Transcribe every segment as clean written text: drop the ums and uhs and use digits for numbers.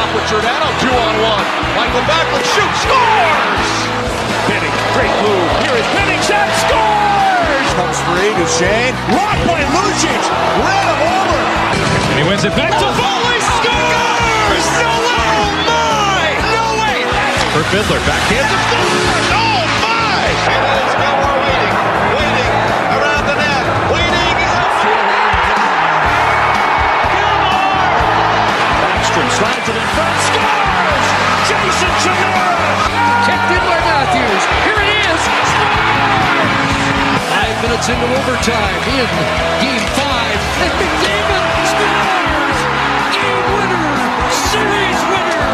off with Giordano, 2-on-1. Michael Backlund shoots, scores! Benning, great move. Here is Benning, shot, scores! Comes free to Shane. Blocked by Lucic. Ran him over. And he wins it back to Foley, scores! No way! Oh my! No way! For Fiddler, backhand to scores! Oh my! And it is Gilmore waiting around the net, waiting. Backstrom slides it in front, scores! Jason Chimera! Kept in by Matthews. Here it is. Scores! 5 minutes into overtime in Game 5. And McDavid scores! Game winner! Series winner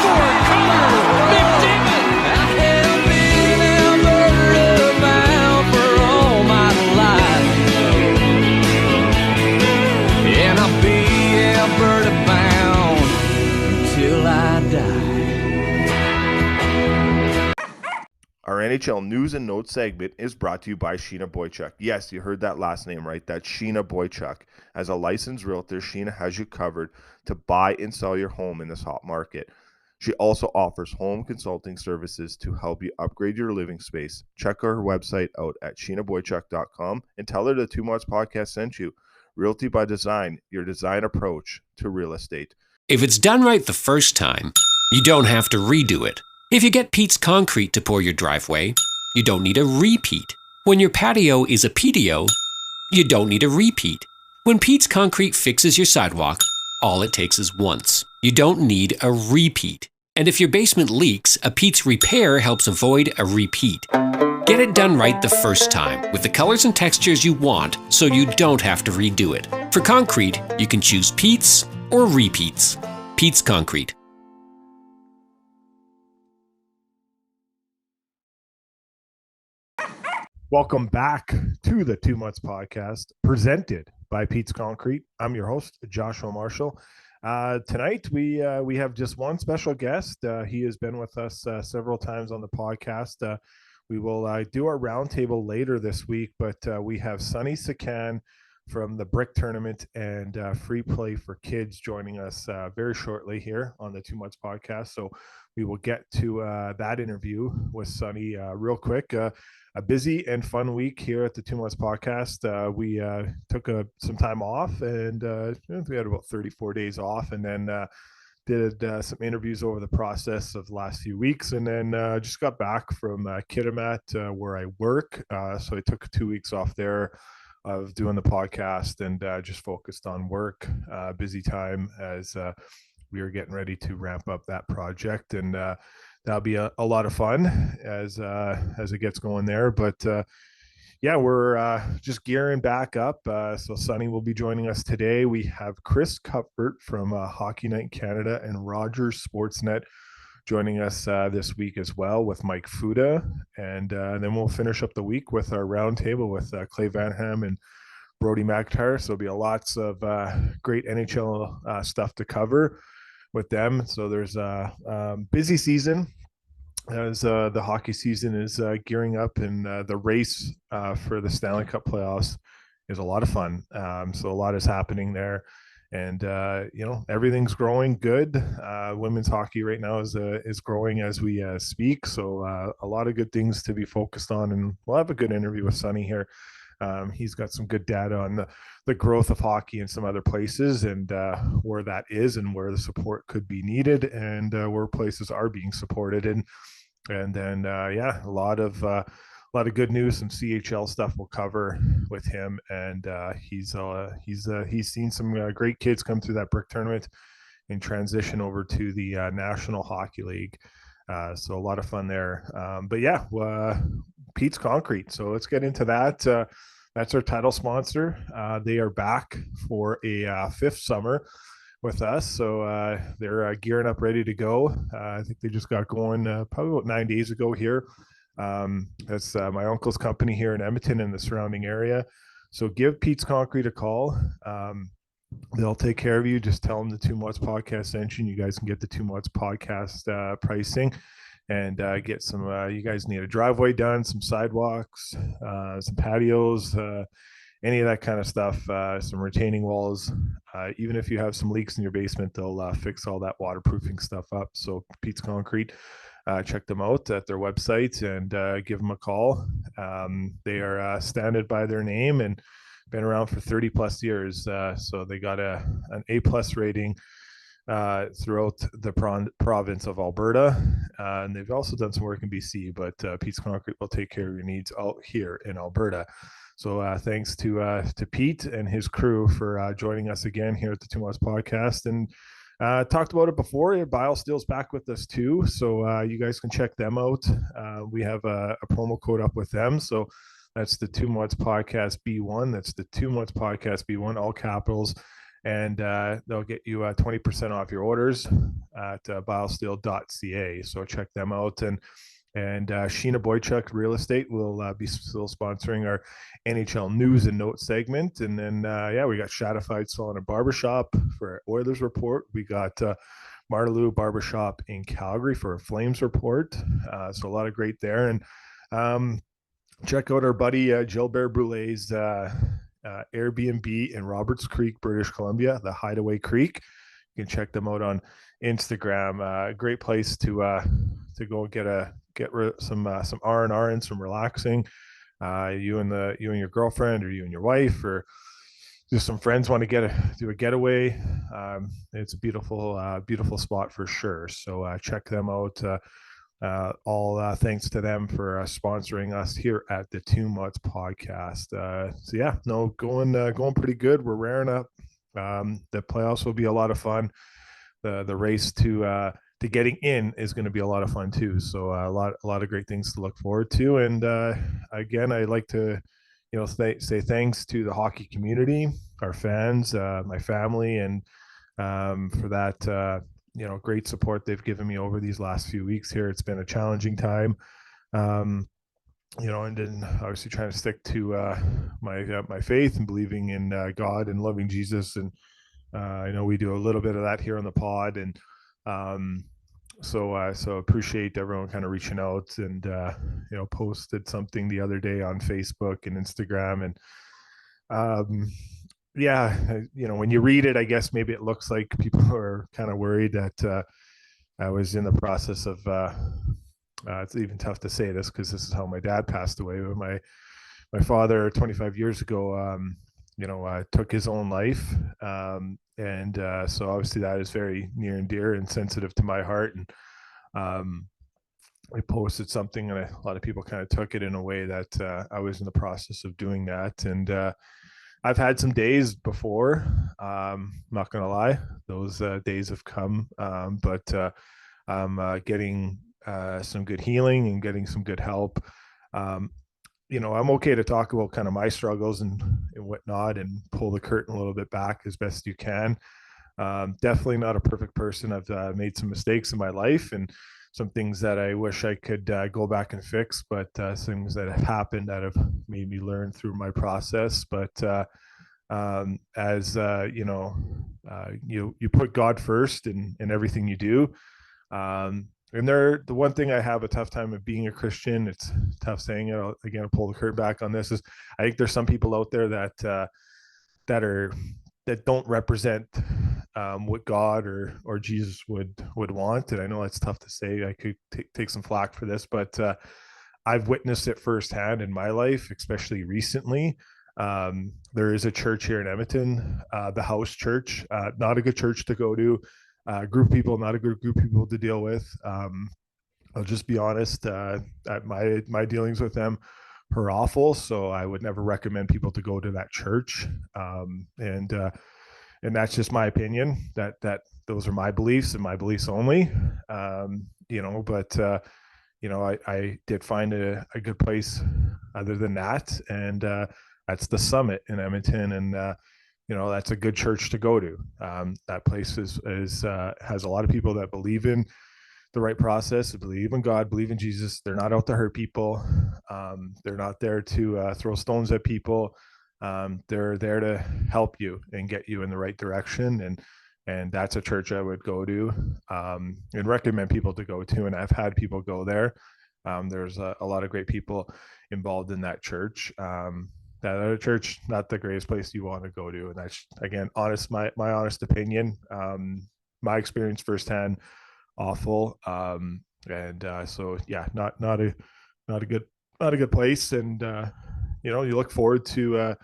for Connor McDavid! I have been Alberta bound for all my life. And I'll be Alberta bound until I die. Our NHL News and Notes segment is brought to you by Sheena Boychuk. Yes, you heard that last name right. That's Sheena Boychuk. As a licensed realtor, Sheena has you covered to buy and sell your home in this hot market. She also offers home consulting services to help you upgrade your living space. Check her website out at sheenaboychuk.com and tell her the Two Mutts podcast sent you. Realty by Design, your design approach to real estate. If it's done right the first time, you don't have to redo it. If you get Pete's Concrete to pour your driveway, you don't need a repeat. When your patio is a PDO, you don't need a repeat. When Pete's Concrete fixes your sidewalk, all it takes is once. You don't need a repeat. And if your basement leaks, a Pete's Repair helps avoid a repeat. Get it done right the first time with the colors and textures you want so you don't have to redo it. For concrete, you can choose Pete's or repeats. Pete's Concrete. Welcome back to the Two Mutts podcast, presented by Pete's Concrete. I'm your host, Joshua Marshall. Tonight, we have just one special guest. He has been with us several times on the podcast. We will do our roundtable later this week, but we have Sonny Sekhon from the Brick Tournament and Free Play for Kids joining us very shortly here on the Two Mutts podcast. So we will get to that interview with Sonny real quick. A busy and fun week here at the Two Mutts podcast. We took some time off, and we had about 34 days off, and then did some interviews over the process of the last few weeks, and then just got back from Kitimat where I work. So I took 2 weeks off there of doing the podcast and just focused on work. Busy time as we are getting ready to ramp up that project, and that'll be a lot of fun as it gets going there. But yeah, we're just gearing back up. So Sonny will be joining us today. We have Chris Cuthbert from Hockey Night in Canada and Rogers Sportsnet joining us this week as well with Mike Fuda. And then we'll finish up the week with our roundtable with Clay Vanham and Brody McIntyre. So there'll be lots of great NHL stuff to cover with them. So there's a busy season as the hockey season is gearing up, and the race for the Stanley Cup playoffs is a lot of fun. So a lot is happening there, and everything's growing good. Women's hockey right now is growing as we speak. So a lot of good things to be focused on, and we'll have a good interview with Sonny here. He's got some good data on the growth of hockey in some other places, and where that is and where the support could be needed, and where places are being supported. And then a lot of good news, some CHL stuff we'll cover with him. And he's seen some great kids come through that Brick Tournament and transition over to the National Hockey League. So a lot of fun there. Pete's Concrete. So let's get into that. That's our title sponsor. They are back for a fifth summer with us. So they're gearing up, ready to go. I think they just got going probably about 9 days ago here. That's my uncle's company here in Edmonton and the surrounding area. So give Pete's Concrete a call. They'll take care of you. Just tell them the Two Mutts podcast sent you. You guys can get the Two Mutts podcast pricing and get some, you guys need a driveway done, some sidewalks, some patios, any of that kind of stuff, some retaining walls. Even if you have some leaks in your basement, they'll fix all that waterproofing stuff up. So Pete's Concrete, check them out at their website and give them a call. They are standard by their name and been around for 30 plus years. So they got an A+ rating throughout the province of Alberta. And they've also done some work in BC, but Pete's Concrete will take care of your needs out here in Alberta. So thanks to Pete and his crew for joining us again here at the Two Mutts podcast. And talked about it before. BioSteel's back with us too. So you guys can check them out. We have a promo code up with them. So that's the Two Mutts podcast B1. That's the Two Mutts podcast B1, all capitals. And they'll get you 20% off your orders at biosteel.ca. So check them out. And Sheena Boychuk Real Estate will be still sponsoring our NHL News and Notes segment. And then, we got Shadified Salon and Barbershop for our Oilers report. We got Martaloo Barbershop in Calgary for a Flames report. So a lot of great there. And check out our buddy Gilbert Brulet's Airbnb in Roberts Creek, British Columbia, the Hideaway Creek. You can check them out on Instagram. Great place to go get some R&R and some relaxing. You and your girlfriend, or you and your wife, or just some friends want to do a getaway. It's a beautiful spot for sure. So check them out. All thanks to them for sponsoring us here at the Two Mutts podcast. Going pretty good. We're raring up. The playoffs will be a lot of fun. The race to getting in is going to be a lot of fun too. So a lot of great things to look forward to. And again, I'd like to say thanks to the hockey community, our fans, my family, and for that great support they've given me over these last few weeks here. It's been a challenging time, and then obviously trying to stick to my faith and believing in God and loving Jesus. And I know we do a little bit of that here on the pod. And so appreciate everyone kind of reaching out and posted something the other day on Facebook and Instagram. And when you read it, I guess maybe it looks like people are kind of worried that I was in the process of it's even tough to say this because this is how my dad passed away. But my father 25 years ago took his own life. So obviously that is very near and dear and sensitive to my heart. And I posted something, and a lot of people kind of took it in a way that I was in the process of doing that. And I've had some days before, not going to lie, those days have come, but I'm getting some good healing and getting some good help. I'm okay to talk about kind of my struggles and whatnot and pull the curtain a little bit back as best you can. Definitely not a perfect person. I've made some mistakes in my life and some things that I wish I could go back and fix, but things that have happened that have made me learn through my process. But you put God first in everything you do. And the one thing I have a tough time of being a Christian, it's tough saying it, again, I'll pull the curtain back on this, is I think there's some people out there that don't represent what God or Jesus would want. And I know that's tough to say. I could take some flack for this, but I've witnessed it firsthand in my life, especially recently. There is a church here in Edmonton, the House Church, not a good church to go to. Group of people, not a good group of people to deal with. I'll just be honest, at my dealings with them are awful. So I would never recommend people to go to that church. And that's just my opinion, that those are my beliefs and my beliefs only. I did find a good place other than that. And that's the Summit in Edmonton. And that's a good church to go to. That place has a lot of people that believe in the right process, believe in God, believe in Jesus. They're not out to hurt people. They're not there to throw stones at people. They're there to help you and get you in the right direction. And that's a church I would go to and recommend people to go to. And I've had people go there. There's a lot of great people involved in that church. that church, not the greatest place you want to go to. And that's, again, my honest opinion. My experience firsthand, awful. So yeah, not a good place. And you look forward to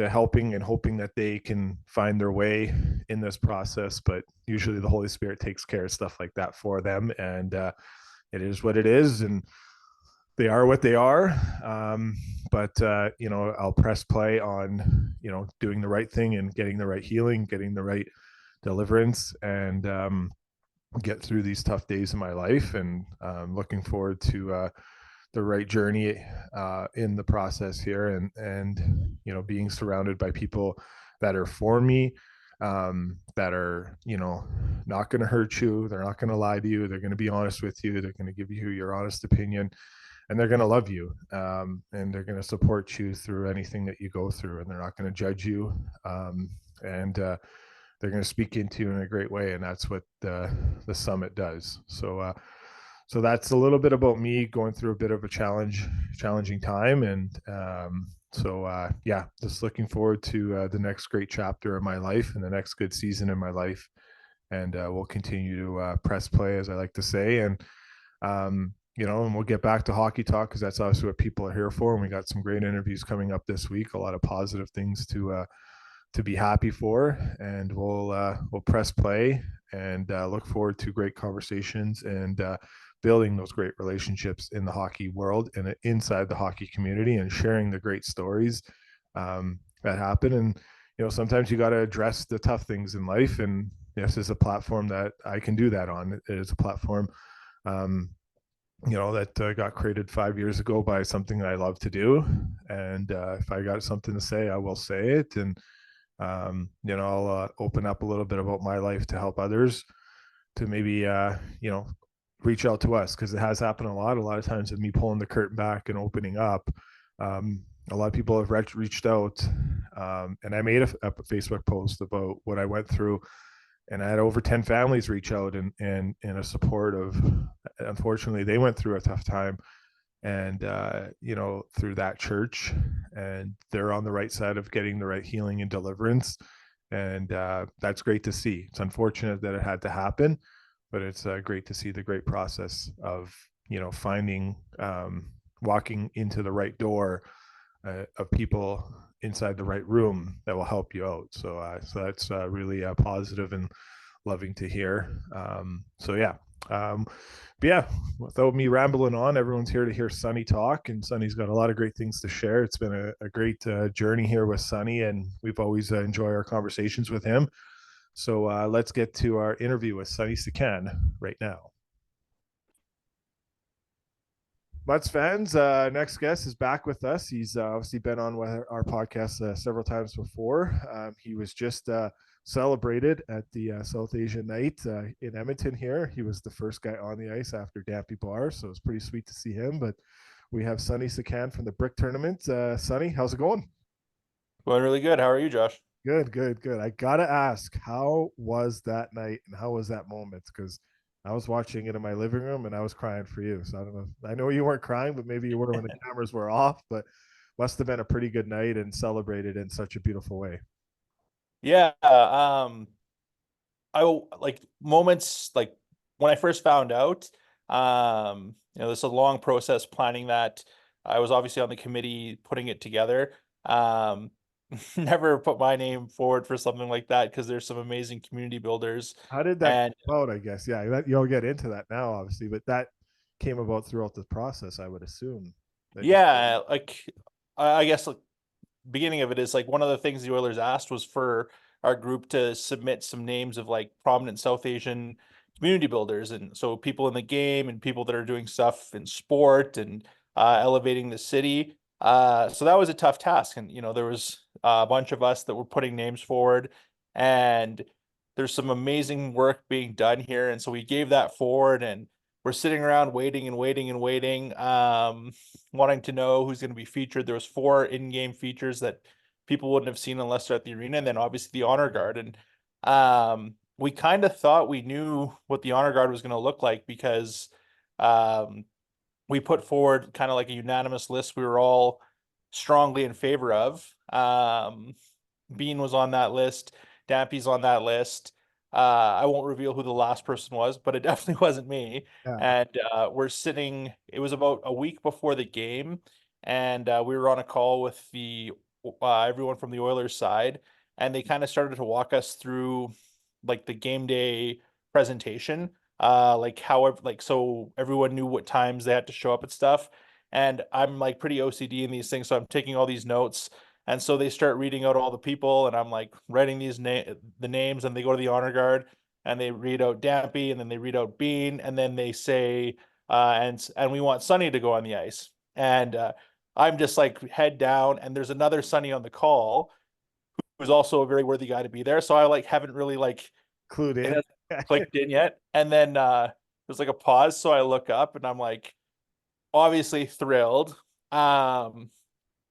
helping and hoping that they can find their way in this process. But usually the Holy Spirit takes care of stuff like that for them, and it is what it is, and they are what they are. But I'll press play on doing the right thing and getting the right healing, getting the right deliverance, and get through these tough days in my life. And looking forward to the right journey in the process here, and being surrounded by people that are for me, that are not going to hurt you, they're not going to lie to you, they're going to be honest with you, they're going to give you your honest opinion, and they're going to love you, and they're going to support you through anything that you go through, and they're not going to judge you, and they're going to speak into you in a great way. And that's what the summit does. So that's a little bit about me going through a bit of a challenging time. And just looking forward to the next great chapter of my life and the next good season in my life. And we'll continue to press play, as I like to say. And, and we'll get back to hockey talk, because that's obviously what people are here for. And we got some great interviews coming up this week, a lot of positive things to be happy for. And we'll press play and look forward to great conversations and building those great relationships in the hockey world and inside the hockey community, and sharing the great stories that happen. And sometimes you got to address the tough things in life, and this is a platform that I can do that on. It is a platform that got created 5 years ago by something that I love to do. And if I got something to say, I will say it. And I'll open up a little bit about my life to help others to maybe reach out to us, because it has happened a lot of times with me pulling the curtain back and opening up. A lot of people have reached out, and I made a Facebook post about what I went through, and I had over 10 families reach out and in a support of, unfortunately, they went through a tough time, and through that church, and they're on the right side of getting the right healing and deliverance. And that's great to see. It's unfortunate that it had to happen, but it's great to see the great process of finding, walking into the right door of people inside the right room that will help you out. So that's really positive and loving to hear. Without me rambling on, everyone's here to hear Sonny talk, and Sonny's got a lot of great things to share. It's been a great journey here with Sonny, and we've always enjoyed our conversations with him. So let's get to our interview with Sonny Sekhon right now. Mutts fans, next guest is back with us. He's obviously been on our podcast several times before. He was just celebrated at the South Asian Night in Edmonton here. He was the first guy on the ice after Dampy Bar, so it's pretty sweet to see him. But we have Sonny Sekhon from the Brick Tournament. Sonny, how's it going? Going really good. How are you, Josh? Good. I gotta ask, how was that night and how was that moment? Because I was watching it in my living room and I was crying for you. So I don't know. I know you weren't crying, but maybe you were when the cameras were off. But must have been a pretty good night and celebrated in such a beautiful way. Yeah. I like moments like when I first found out. This is a long process planning that. I was obviously on the committee putting it together. Never put my name forward for something like that because there's some amazing community builders. How did that come about? I guess, yeah, you'll get into that now, obviously, but that came about throughout the process, I would assume. Yeah, I guess beginning of it is like one of the things the Oilers asked was for our group to submit some names of like prominent South Asian community builders, and so people in the game and people that are doing stuff in sport and elevating the city. So that was a tough task, and there was a bunch of us that were putting names forward, and there's some amazing work being done here, and so we gave that forward, and we're sitting around waiting, wanting to know who's going to be featured. There was 4 in-game features that people wouldn't have seen unless they're at the arena, and then obviously the honor guard. And we kind of thought we knew what the honor guard was going to look like because we put forward kind of like a unanimous list. We were all strongly in favor of. Bean was on that list. Dampy's on that list. I won't reveal who the last person was, but it definitely wasn't me. Yeah. And we're sitting, it was about a week before the game, and we were on a call with the everyone from the Oilers side, and they kind of started to walk us through like the game day presentation, like how like so everyone knew what times they had to show up and stuff. And I'm like pretty OCD in these things, so I'm taking all these notes. And so they start reading out all the people, and I'm like writing the names, and they go to the honor guard, and they read out Dampy, and then they read out Bean, and then they say, and we want Sonny to go on the ice. And I'm just like head down, and there's another Sonny on the call who's also a very worthy guy to be there. So I like haven't really like Clued it in. hasn't clicked in yet. And then there's like a pause, so I look up, and I'm like obviously thrilled.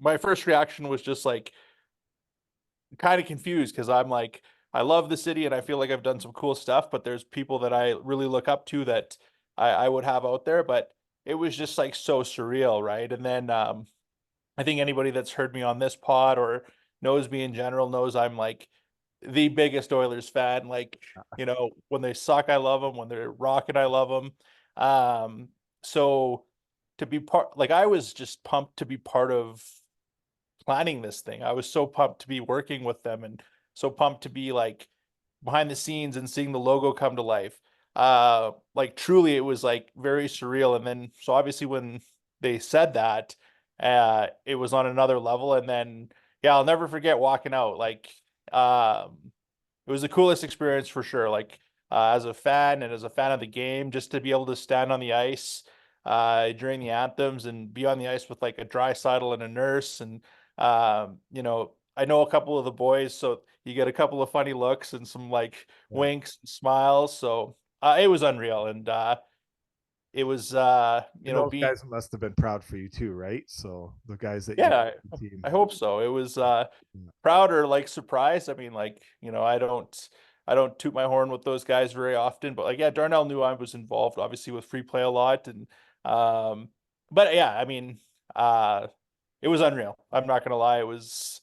My first reaction was just like kind of confused, because I'm like, I love the city and I feel like I've done some cool stuff, but there's people that I really look up to that I would have out there. But it was just like so surreal, right? And then I think anybody that's heard me on this pod or knows me in general knows I'm like the biggest Oilers fan. Like, when they suck, I love them. When they're rocking, I love them. So to be like, I was just pumped to be part of planning this thing. I was so pumped to be working with them, and so pumped to be like behind the scenes and seeing the logo come to life. Like truly it was like very surreal. And then so obviously when they said that, it was on another level. And then yeah, I'll never forget walking out. Like it was the coolest experience for sure. Like as a fan and as a fan of the game, just to be able to stand on the ice during the anthems and be on the ice with like a Draisaitl and a Nurse. And I know a couple of the boys, so you get a couple of funny looks and some like winks and smiles. So it was unreal. And it was Those being, guys must have been proud for you too, right? So the guys that yeah, the team. I hope so. It was proud or like surprised. I mean, like, I don't toot my horn with those guys very often, but like, yeah, Darnell knew I was involved obviously with free play a lot. And but yeah, I mean, it was unreal. I'm not gonna lie. It was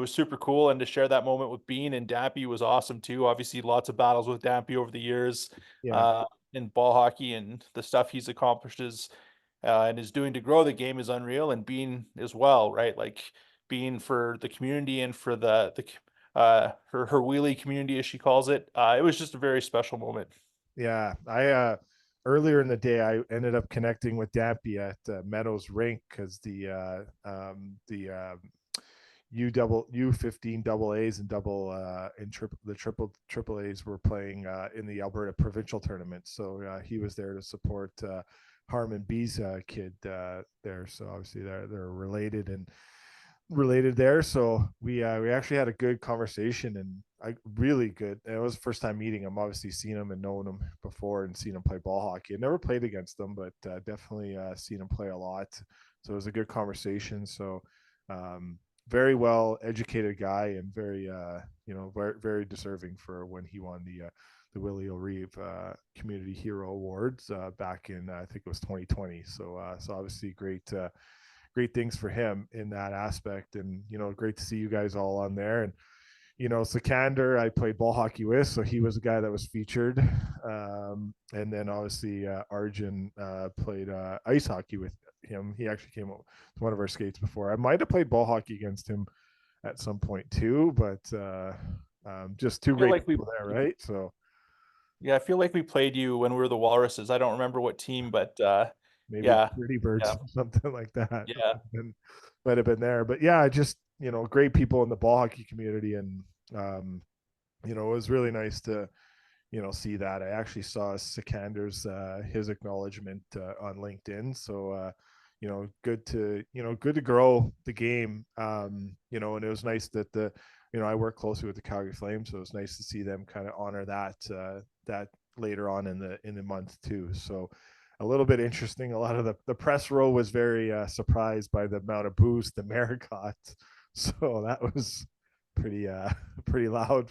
super cool. And to share that moment with Bean and Dampy was awesome too. Obviously lots of battles with Dampy over the years Yeah. in ball hockey, and the stuff he's accomplished and is doing to grow the game is unreal. And Bean as well, right? Like Bean for the community and for the her wheelie community, as she calls it. It was just a very special moment. Yeah, I earlier in the day I ended up connecting with Dampy at Meadows Rink because the U15 double A's and triple A's were playing in the Alberta provincial tournament. So he was there to support Harmon B's kid there. So obviously they're related there. So we actually had a good conversation, and really good. And it was the first time meeting him. Obviously seen him and known him before and seen him play ball hockey. I never played against him, but definitely seen him play a lot. So it was a good conversation. So very well educated guy, and very very, very deserving for when he won the Willie O'Reeve Community Hero Awards back in I think it was 2020. So so obviously great things for him in that aspect. And great to see you guys all on there. And Sikander I played ball hockey with, so he was a guy that was featured. And then obviously Arjun played ice hockey with him. He actually came up to one of our skates before. I might have played ball hockey against him at some point too, but just two great people there, right? So yeah, I feel like we played you when we were the Walruses. I don't remember what team, but maybe yeah, Pretty Birds, yeah, something like that. yeah. Might have been there. But yeah, just great people in the ball hockey community. And it was really nice to see that. I actually saw Sikander's his acknowledgement on LinkedIn. So good to grow the game. And it was nice that I work closely with the Calgary Flames, so it was nice to see them kind of honor that later on in the month too. So a little bit interesting. A lot of the press row was very surprised by the amount of booze the mayor got. So that was pretty loud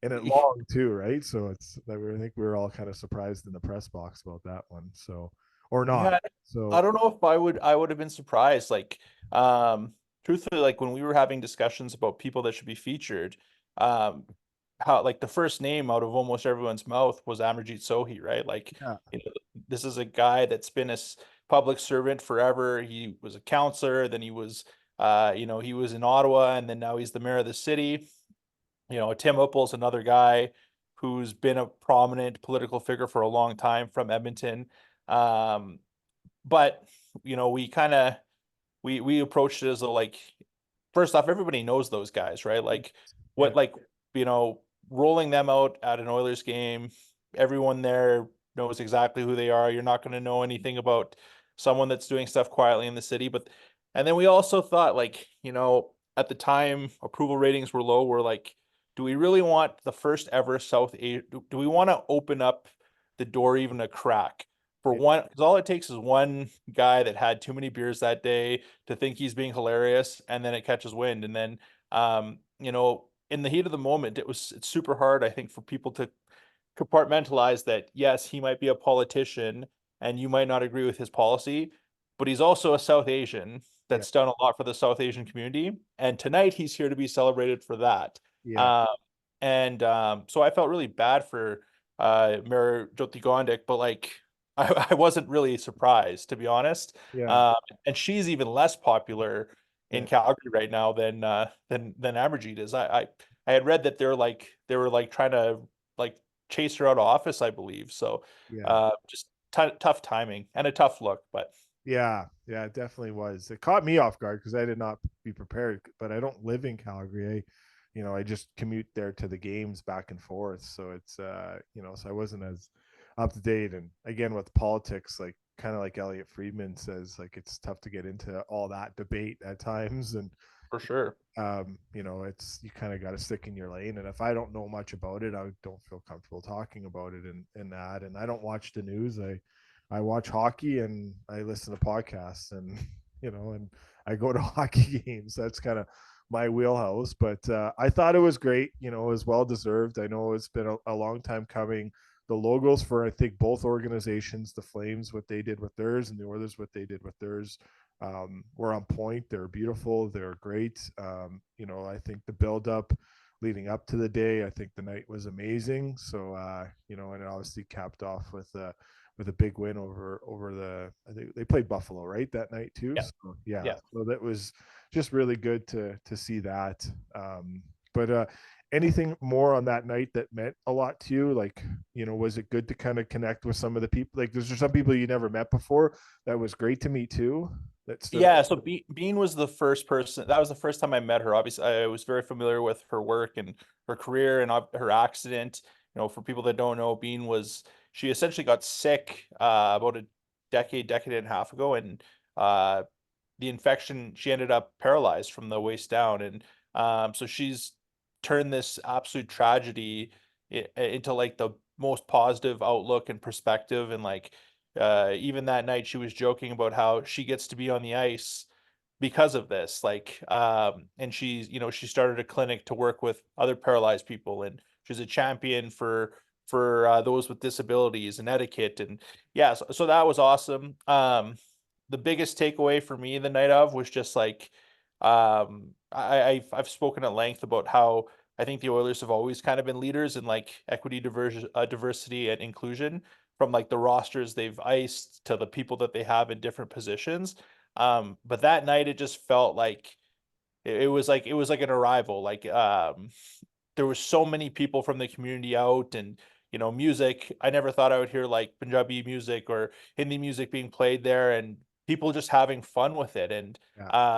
and it long too, right? So I think we were all kind of surprised in the press box about that one. So or not. Yeah, So I don't know if I would have been surprised. Like, truthfully, like when we were having discussions about people that should be featured, um, how like the first name out of almost everyone's mouth was Amarjeet Sohi, right? Like, Yeah. this is a guy that's been a public servant forever. He was a counselor, then he was, he was in Ottawa, and then now he's the mayor of the city. Tim Uppal's another guy who's been a prominent political figure for a long time from Edmonton. Um, but we kind of we approached it as though, like, first off, everybody knows those guys, right? Like, Yeah. what, like, rolling them out at an Oilers game, everyone there knows exactly who they are. You're not going to know anything about someone that's doing stuff quietly in the city. And then we also thought, like, at the time approval ratings were low. We're like, do we really want the first ever South Asia? Do we want to open up the door even a crack for one? Because all it takes is one guy that had too many beers that day to think he's being hilarious, and then it catches wind. And then, in the heat of the moment, it's super hard, I think, for people to compartmentalize that. Yes, he might be a politician and you might not agree with his policy, but he's also a South Asian Yeah. that's done a lot for the South Asian community. And tonight he's here to be celebrated for that. Yeah. So I felt really bad for Mayor Jyoti Gondik, but like, I wasn't really surprised, to be honest. Yeah. And she's even less popular in Yeah. Calgary right now than Amarjeet is. I had read that they were like trying to like chase her out of office, I believe. So Yeah. just tough timing and a tough look, but Yeah, yeah, it definitely was. It caught me off guard because I did not be prepared. But I don't live in Calgary. I just commute there to the games back and forth. So it's so I wasn't as up to date. And again, with politics, like kind of like Elliot Friedman says, like it's tough to get into all that debate at times. And for sure. it's you kind of got to stick in your lane. And if I don't know much about it, I don't feel comfortable talking about it in that. And I don't watch the news. I watch hockey and I listen to podcasts and and I go to hockey games. That's kind of my wheelhouse. But I thought it was great. It was well deserved. I know it's been a long time coming. The logos for, I think, both organizations, the Flames, what they did with theirs, and the Oilers, what they did with theirs, were on point. They're beautiful. They're great. I think the buildup leading up to the day, I think the night was amazing. So, and it obviously capped off with a big win over I think they played Buffalo, right, that night too. Yeah. So, yeah. Yeah. So that was just really good to see that. But anything more on that night that meant a lot to you? Like, was it good to kind of connect with some of the people? Like, there's some people you never met before that was great to meet too. Yeah, so Bean was the first person. That was the first time I met her. Obviously, I was very familiar with her work and her career and her accident. For people that don't know, she essentially got sick about a decade and a half ago, and the infection, she ended up paralyzed from the waist down. And so she's turned this absolute tragedy into like the most positive outlook and perspective. And like, even that night she was joking about how she gets to be on the ice because of this. Like, and she started a clinic to work with other paralyzed people, and she's a champion for those with disabilities and etiquette. And yeah, so that was awesome. The biggest takeaway for me the night of was just like, I've spoken at length about how I think the Oilers have always kind of been leaders in like equity, diversity, and inclusion, from like the rosters they've iced to the people that they have in different positions. But that night it just felt like it was like an arrival. Like, there was so many people from the community out, and music. I never thought I would hear like Punjabi music or Hindi music being played there, and people just having fun with it. And Yeah.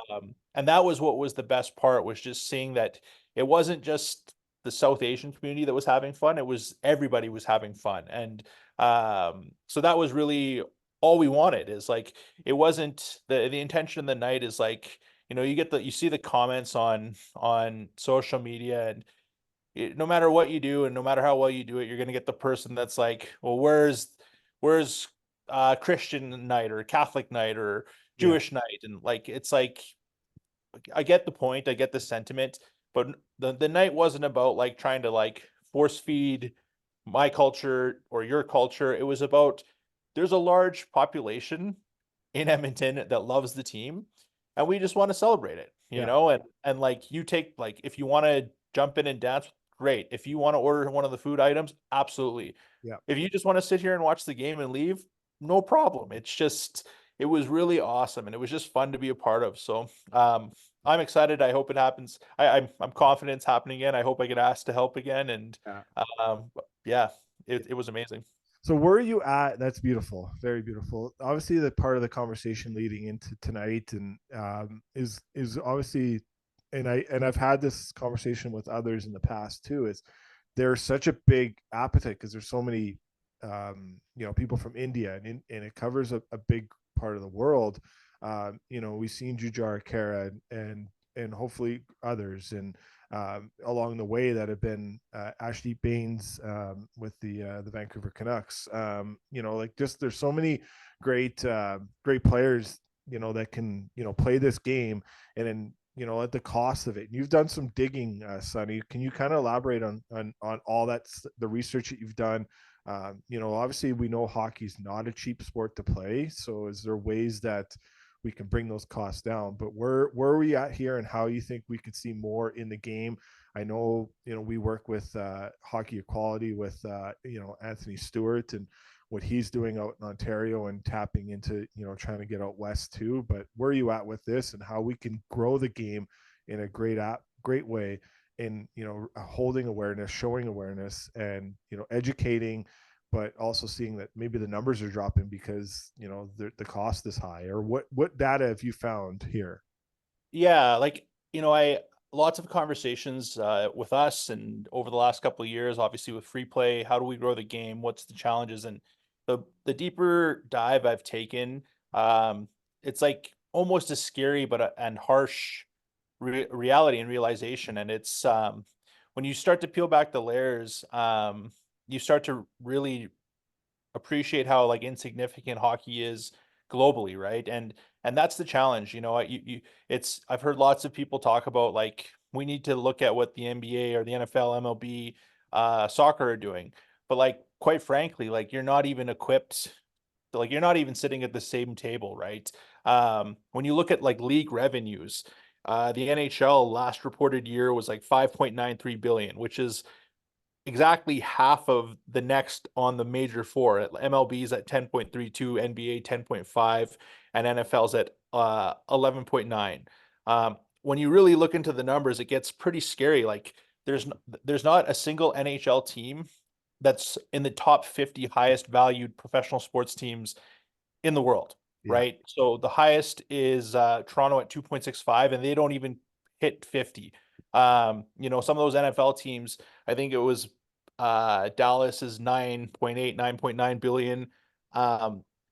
and that was what was the best part, was just seeing that it wasn't just the South Asian community that was having fun. It was everybody was having fun. And so that was really all we wanted. Is like, it wasn't the intention of the night is like, you see the comments on social media, and no matter what you do and no matter how well you do it, you're going to get the person that's like, well, where's Christian night or Catholic night or Jewish night? And like, it's like, I get the point, I get the sentiment, but the night wasn't about like trying to like force feed my culture or your culture. It was about, there's a large population in Edmonton that loves the team, and we just want to celebrate it. you know, and like you take, like, if you want to jump in and dance, great. If you want to order one of the food items, absolutely. Yeah. If you just want to sit here and watch the game and leave, no problem. It was really awesome, and it was just fun to be a part of. So I'm excited. I hope it happens. I'm confident it's happening again. I hope I get asked to help again. And yeah, it was amazing. So where are you at? That's beautiful, very beautiful. Obviously, the part of the conversation leading into tonight and is obviously, and I've had this conversation with others in the past too. Is there's such a big appetite because there's so many people from India, and it covers a big part of the world. We've seen Jujar Kara and hopefully others, and along the way that have been Ashley Baines with the Vancouver Canucks. Just there's so many great players that can play this game, and then at the cost of it. You've done some digging, Sonny. Can you kind of elaborate on all the research that you've done? Obviously we know hockey's not a cheap sport to play. So is there ways that we can bring those costs down? But where are we at here, and how you think we could see more in the game? I know, we work with Hockey Equality with, Anthony Stewart and what he's doing out in Ontario and tapping into, trying to get out west too. But where are you at with this, and how we can grow the game in a great way in, holding awareness, showing awareness, and, educating, but also seeing that maybe the numbers are dropping because, the cost is high? Or what data have you found here? Yeah, like, I lots of conversations with us and over the last couple of years, obviously with free play, how do we grow the game? What's the challenges? And the deeper dive I've taken, it's like almost as scary but and harsh reality and realization. And it's when you start to peel back the layers, you start to really appreciate how like insignificant hockey is globally, right? And that's the challenge. It's I've heard lots of people talk about, like, we need to look at what the NBA or the NFL, MLB, soccer are doing. But like, quite frankly, like, you're not even equipped, like, you're not even sitting at the same table, right? When you look at like league revenues, the NHL last reported year was like 5.93 billion, which is exactly half of the next on the major four. MLB's at 10.32, NBA 10.5, and NFL's at 11.9. When you really look into the numbers, it gets pretty scary. Like, there's not a single NHL team that's in the top 50 highest valued professional sports teams in the world, Yeah. right? So the highest is Toronto at 2.65, and they don't even hit 50. Some of those NFL teams, I think it was Dallas is 9.8, 9.9 billion.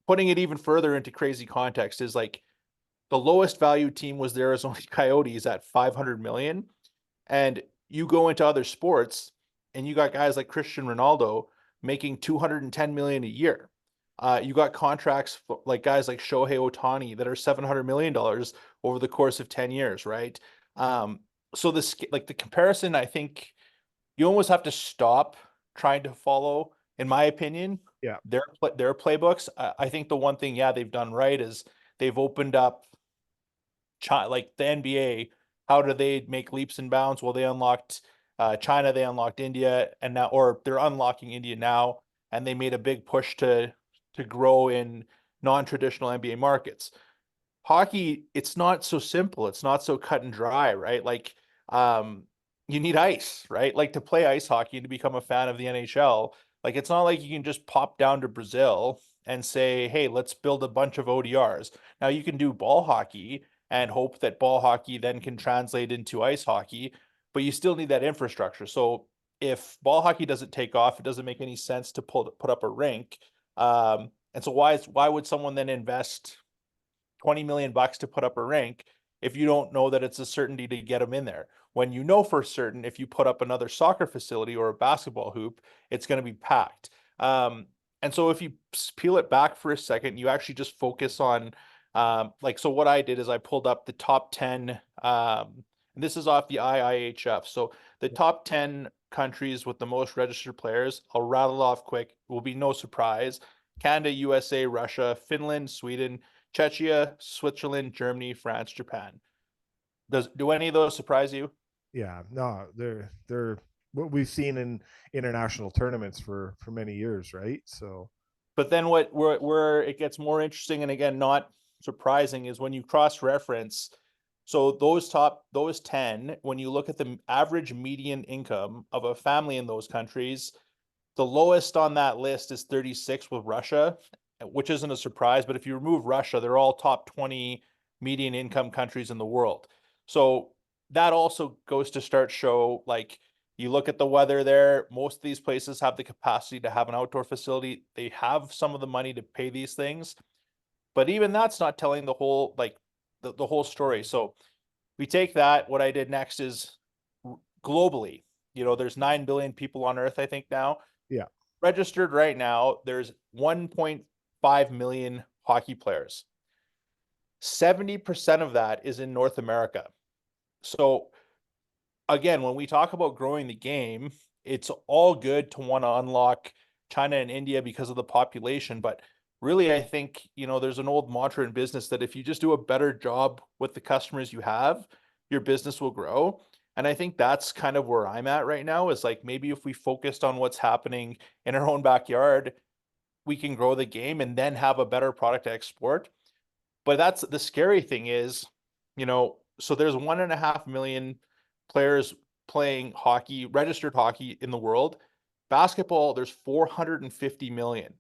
Putting it even further into crazy context is like the lowest value team was the Arizona Coyotes at 500 million. And you go into other sports and you got guys like Cristiano Ronaldo making 210 million a year. You got contracts like guys like Shohei Ohtani that are $700 million over the course of 10 years, right? So the comparison, I think you almost have to stop trying to follow, in my opinion, Yeah. their playbooks. I think the one thing, they've done right is they've opened up like the NBA. How do they make leaps and bounds? Well, they unlocked China, they unlocked India, and now, or they're unlocking India now, and they made a big push to grow in non-traditional NBA markets. Hockey, it's not so simple. It's not so cut and dry, right? Like, you need ice, right? Like, to play ice hockey and to become a fan of the NHL, like, it's not like you can just pop down to Brazil and say, hey, let's build a bunch of ODRs. Now, you can do ball hockey and hope that ball hockey then can translate into ice hockey, but you still need that infrastructure. So if ball hockey doesn't take off, it doesn't make any sense to put up a rink. And so why would someone then invest 20 million bucks to put up a rink if you don't know that it's a certainty to get them in there? When you know for certain, if you put up another soccer facility or a basketball hoop, it's going to be packed. And so if you peel it back for a second, you actually just focus on, so what I did is I pulled up the top 10, and this is off the IIHF. So the top 10 countries with the most registered players, I'll rattle off quick, will be no surprise: Canada, USA, Russia, Finland, Sweden, Czechia, Switzerland, Germany, France, Japan. Do any of those surprise you? Yeah, no, they're what we've seen in international tournaments for many years, right? So But then where it gets more interesting, and again, not surprising, is when you cross reference. So those 10, when you look at the average median income of a family in those countries, the lowest on that list is 36 with Russia, which isn't a surprise. But if you remove Russia, they're all top 20 median income countries in the world. So that also goes to show, like, you look at the weather there, most of these places have the capacity to have an outdoor facility. They have some of the money to pay these things. But even that's not telling the whole, like, the whole story. So we take that. What I did next is globally, there's 9 billion people on Earth, I think now. yeah, Registered right now, there's 1.5 million hockey players. 70% of that is in North America. So again, when we talk about growing the game, it's all good to want to unlock China and India because of the population. But really, I think, there's an old mantra in business that if you just do a better job with the customers you have, your business will grow. And I think that's kind of where I'm at right now, is like, maybe if we focused on what's happening in our own backyard, we can grow the game and then have a better product to export. But that's the scary thing is, so there's 1.5 million players playing hockey, registered hockey in the world. Basketball, there's 450 million.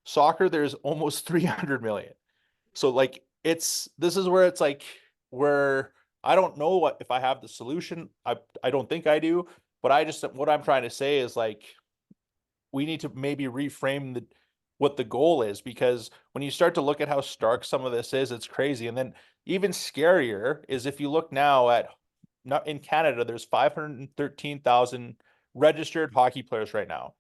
Soccer, there's almost 300 million. So like, this is where it's like, where I don't know if I have the solution. I don't think I do, but what I'm trying to say is, like, we need to maybe reframe what the goal is, because when you start to look at how stark some of this is, it's crazy. And then even scarier is if you look now at, not in Canada, there's 513,000 registered hockey players right now.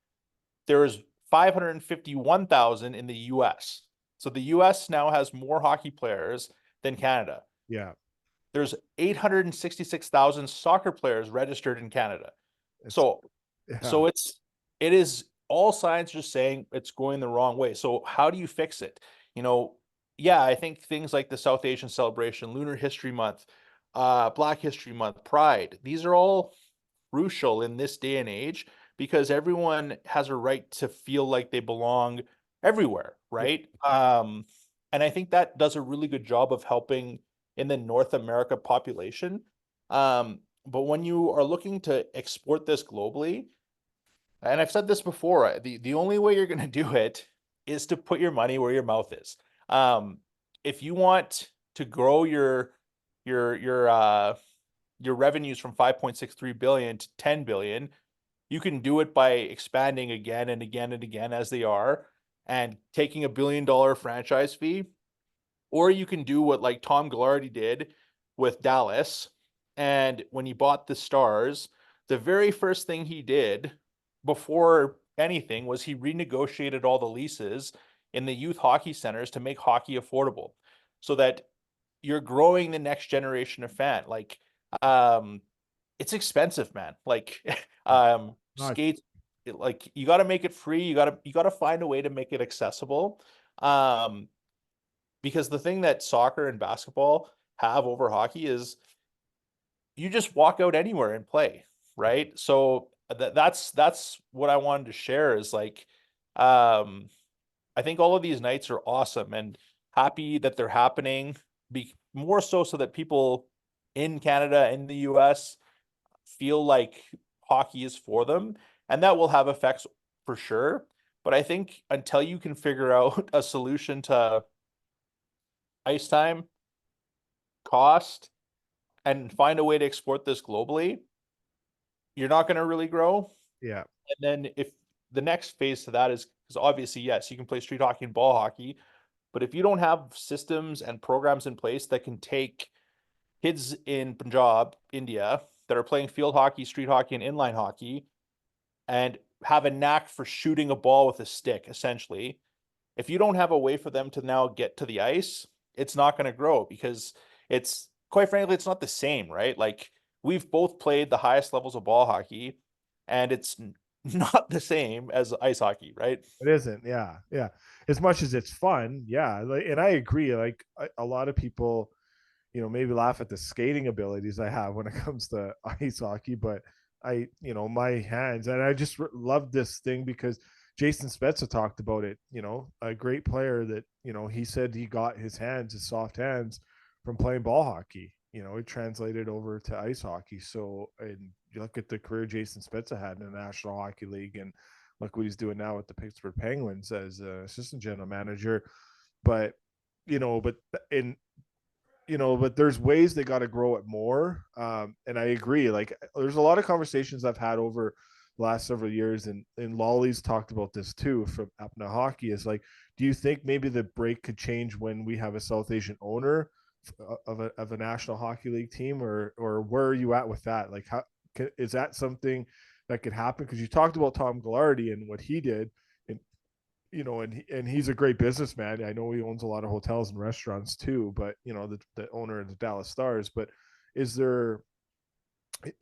There's 551,000 in the US. So the US now has more hockey players than Canada. yeah. There's 866,000 soccer players registered in Canada. So Yeah. it is all signs just saying it's going the wrong way. So how do you fix it? Yeah, I think things like the South Asian celebration, Lunar History Month, Black History Month, Pride, these are all crucial in this day and age, because everyone has a right to feel like they belong everywhere, right? And I think that does a really good job of helping in the North America population. But when you are looking to export this globally, and I've said this before, the only way you're going to do it is to put your money where your mouth is. If you want to grow your revenues from 5.63 billion to 10 billion, you can do it by expanding again and again and again, as they are, and taking $1 billion franchise fee. Or you can do what, like, Tom Glardy did with Dallas. And when he bought the Stars, the very first thing he did before anything was he renegotiated all the leases in the youth hockey centers to make hockey affordable, so that you're growing the next generation of fan. Like, it's expensive, man. Like, skates, like, you got to make it free. You got to find a way to make it accessible. Because the thing that soccer and basketball have over hockey is you just walk out anywhere and play, right? So that's what I wanted to share, is like, I think all of these nights are awesome, and happy that they're happening, more so that people in Canada and the US feel like hockey is for them, and that will have effects for sure. But I think until you can figure out a solution to ice time, cost, and find a way to export this globally, you're not going to really grow. Yeah. And then if the next phase to that is, because obviously, yes, you can play street hockey and ball hockey, but if you don't have systems and programs in place that can take kids in Punjab, India, that are playing field hockey, street hockey, and inline hockey, and have a knack for shooting a ball with a stick, essentially, if you don't have a way for them to now get to the ice, it's not going to grow, because it's, quite frankly, it's not the same, right? Like, we've both played the highest levels of ball hockey, and it's not the same as ice hockey, right? It isn't. Yeah. Yeah. As much as it's fun. Yeah. Like, and I agree. Like, a lot of people, maybe laugh at the skating abilities I have when it comes to ice hockey, but my hands, and I just love this thing because Jason Spezza talked about it, a great player that, he said he got his soft hands from playing ball hockey. It translated over to ice hockey. So, and you look at the career Jason Spezza had in the National Hockey League, and look what he's doing now with the Pittsburgh Penguins as assistant general manager. But, but in, but there's ways they got to grow it more. And I agree. Like, there's a lot of conversations I've had over the last several years, and Lolly's talked about this too from Apna Hockey, is like, do you think maybe the break could change when we have a South Asian owner of a National Hockey League team, or where are you at with that? Like, how is that something that could happen? Because you talked about Tom Ghilardi and what he did, and and he's a great businessman. I know he owns a lot of hotels and restaurants too, but the owner of the Dallas Stars. But is there,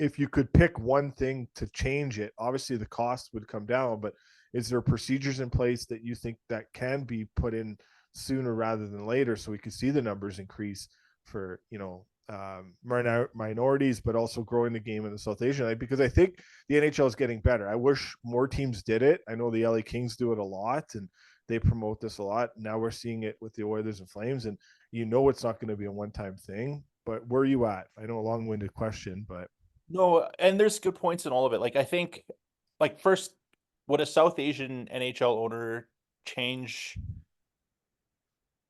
if you could pick one thing to change it, obviously the cost would come down, but is there procedures in place that you think that can be put in sooner rather than later so we could see the numbers increase for, minorities, but also growing the game in the South Asian League? Because I think the NHL is getting better. I wish more teams did it. I know the LA Kings do it a lot and they promote this a lot. Now we're seeing it with the Oilers and Flames, and it's not going to be a one-time thing. But where are you at? I know a long-winded question, but No, and there's good points in all of it. Like, I think, like, first, would a South Asian NHL owner change?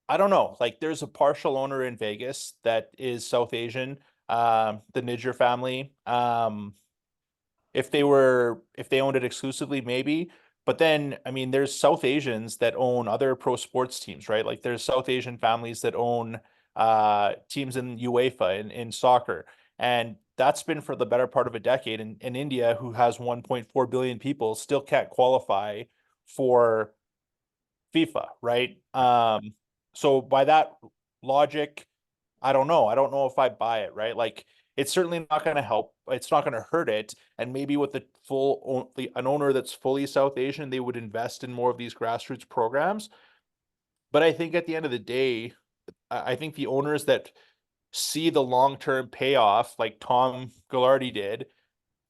I don't know. Like, there's a partial owner in Vegas that is South Asian, the Nidger family. If they owned it exclusively, maybe. But then, I mean, there's South Asians that own other pro sports teams, right? Like, there's South Asian families that own teams in UEFA in soccer. And that's been for the better part of a decade. And in India, who has 1.4 billion people, still can't qualify for FIFA, right? So by that logic, I don't know. I don't know if I buy it, right? Like, it's certainly not going to help. It's not going to hurt it. And maybe with an owner that's fully South Asian, they would invest in more of these grassroots programs. But I think at the end of the day, I think the owners that see the long-term payoff, like Tom Ghilardi did,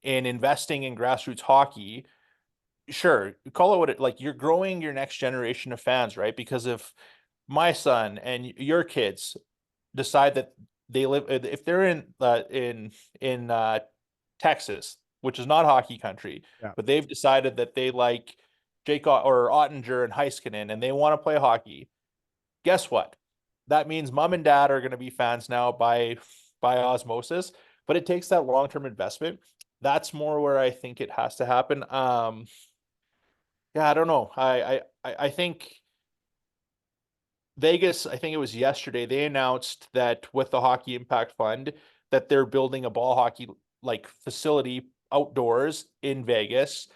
in investing in grassroots hockey, sure, call it what it, like, you're growing your next generation of fans, right? Because if my son and your kids decide that they live, if they're in Texas, which is not hockey country, yeah. but they've decided that they like Jake or Ottinger and Heiskanen and they want to play hockey, guess what? That means mom and dad are going to be fans now by osmosis, but it takes that long-term investment. That's more where I think it has to happen. Yeah, I don't know. I think Vegas, I think it was yesterday, they announced that with the Hockey Impact Fund, that they're building a ball hockey like facility outdoors in Vegas,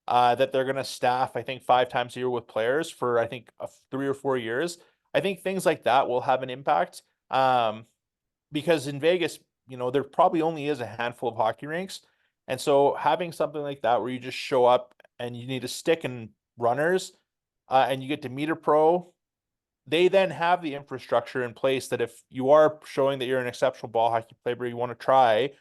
that they're going to staff, I think, 5 times a year with players for, I think, 3 or 4 years. I think things like that will have an impact. Because in Vegas, there probably only is a handful of hockey rinks. And so having something like that where you just show up and you need a stick and runners, and you get to meet a pro, they then have the infrastructure in place that if you are showing that you're an exceptional ball hockey player, but you want to try,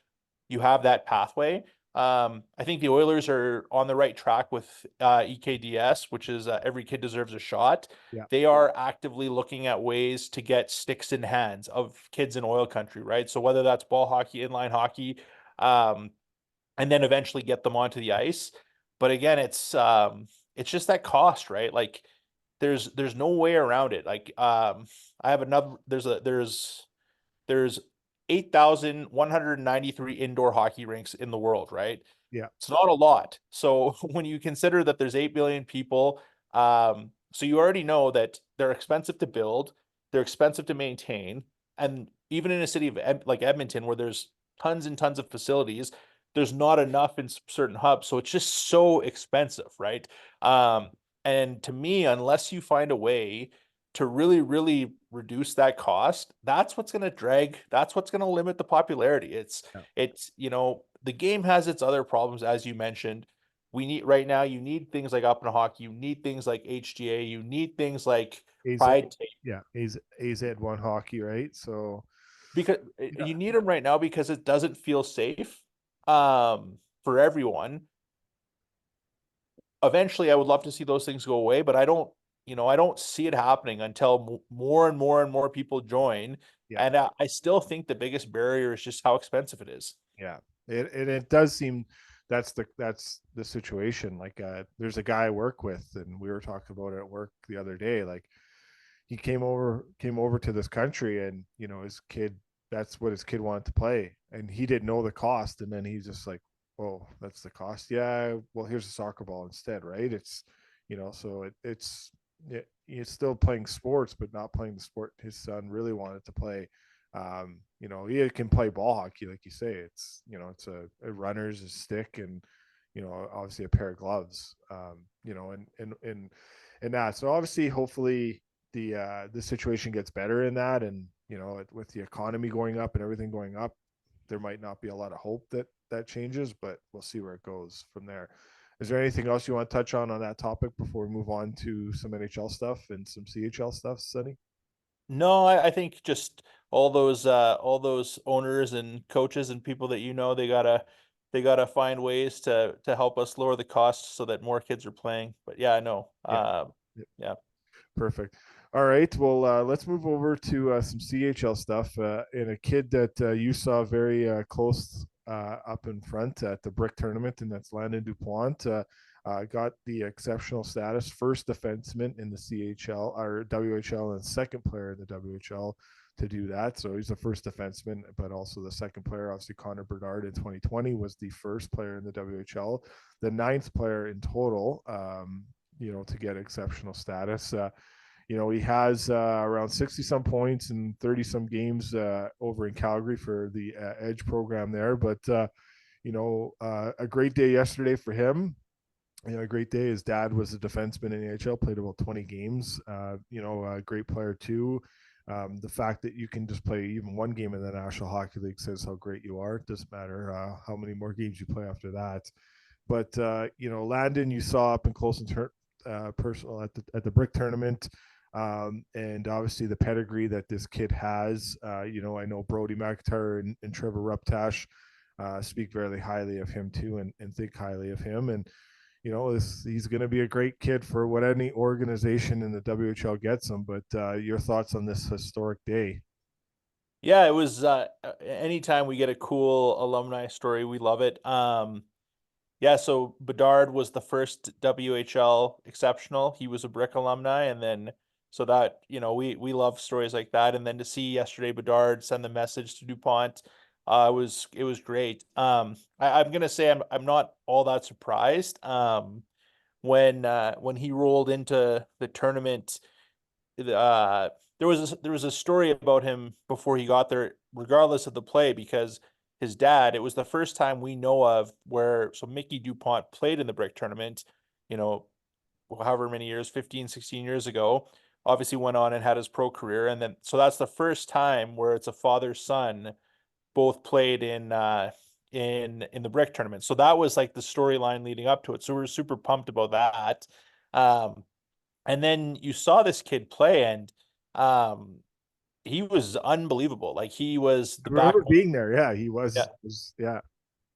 you have that pathway. I think the Oilers are on the right track with EKDS, which is every kid deserves a shot. Yeah. They are actively looking at ways to get sticks in hands of kids in oil country, right? So whether that's ball hockey, inline hockey, and then eventually get them onto the ice. But again, it's just that cost, right? Like, there's no way around it. Like, I have another, there's 8,193 indoor hockey rinks in the world, right? Yeah. It's not a lot. So when you consider that there's 8 billion people, so you already know that they're expensive to build, they're expensive to maintain. And even in a city of like Edmonton, where there's tons and tons of facilities, there's not enough in certain hubs. So it's just so expensive, right? And to me, unless you find a way to really, really reduce that cost, that's what's going to limit the popularity. It's the game has its other problems, as you mentioned. Right now, you need things like Up in Hockey, you need things like HGA, you need things like AZ, Pride. yeah, AZ won hockey, right? So because you need him right now because it doesn't feel safe for everyone. Eventually, I would love to see those things go away, but I don't see it happening until more and more and more people join. Yeah. And I still think the biggest barrier is just how expensive it is. Yeah, it does seem that's the situation. Like, there's a guy I work with, and we were talking about it at work the other day. Like, he came over to this country, and his kid, that's what his kid wanted to play, and he didn't know the cost, and then he's just like, oh, that's the cost. Yeah, well, here's a soccer ball instead, right? It's so he's still playing sports, but not playing the sport his son really wanted to play. He can play ball hockey, like you say. It's it's a runner's a stick, and obviously a pair of gloves. And that. So obviously, hopefully, the situation gets better in that, and with the economy going up and everything going up, there might not be a lot of hope that changes, but we'll see where it goes from there. Is there anything else you want to touch on that topic before we move on to some NHL stuff and some CHL stuff, Sonny? No, I think just all those owners and coaches and people that they gotta find ways to help us lower the costs so that more kids are playing. But yeah, I know. Yeah. Yeah. Perfect. All right. Well, let's move over to some CHL stuff. And a kid that you saw very close up in front at the Brick tournament, and that's Landon Dupont. Got the exceptional status, first defenseman in the CHL or WHL, and second player in the WHL to do that. So he's the first defenseman, but also the second player. Obviously, Connor Bernard in 2020 was the first player in the WHL, the ninth player in total. To get exceptional status. He has around 60 some points and 30 some games over in Calgary for the Edge program there. But, a great day yesterday for him. A great day. His dad was a defenseman in the NHL, played about 20 games. A great player too. The fact that you can just play even one game in the National Hockey League says how great you are. It doesn't matter how many more games you play after that. But Landon, you saw up and close and personal at the Brick tournament, and obviously the pedigree that this kid has. I know Brody McIntyre and Trevor Ruptash speak very highly of him too, and think highly of him. And he's going to be a great kid for what any organization in the WHL gets him. But your thoughts on this historic day? Yeah, it was anytime we get a cool alumni story, we love it. Yeah, so Bedard was the first WHL exceptional. He was a Brick alumni, and then so that we love stories like that. And then to see yesterday Bedard send the message to Dupont, it was great. I'm gonna say I'm not all that surprised. When he rolled into the tournament, there was a story about him before he got there, regardless of the play, because his dad, it was the first time we know of where, so Mickey Dupont played in the Brick tournament, however many years, 15, 16 years ago, obviously went on and had his pro career. And then, so that's the first time where it's a father-son both played in the Brick tournament. So that was like the storyline leading up to it. So we were super pumped about that. And then you saw this kid play, and he was unbelievable. Like, he was the I remember back being there. Yeah, he was. Yeah. Yeah.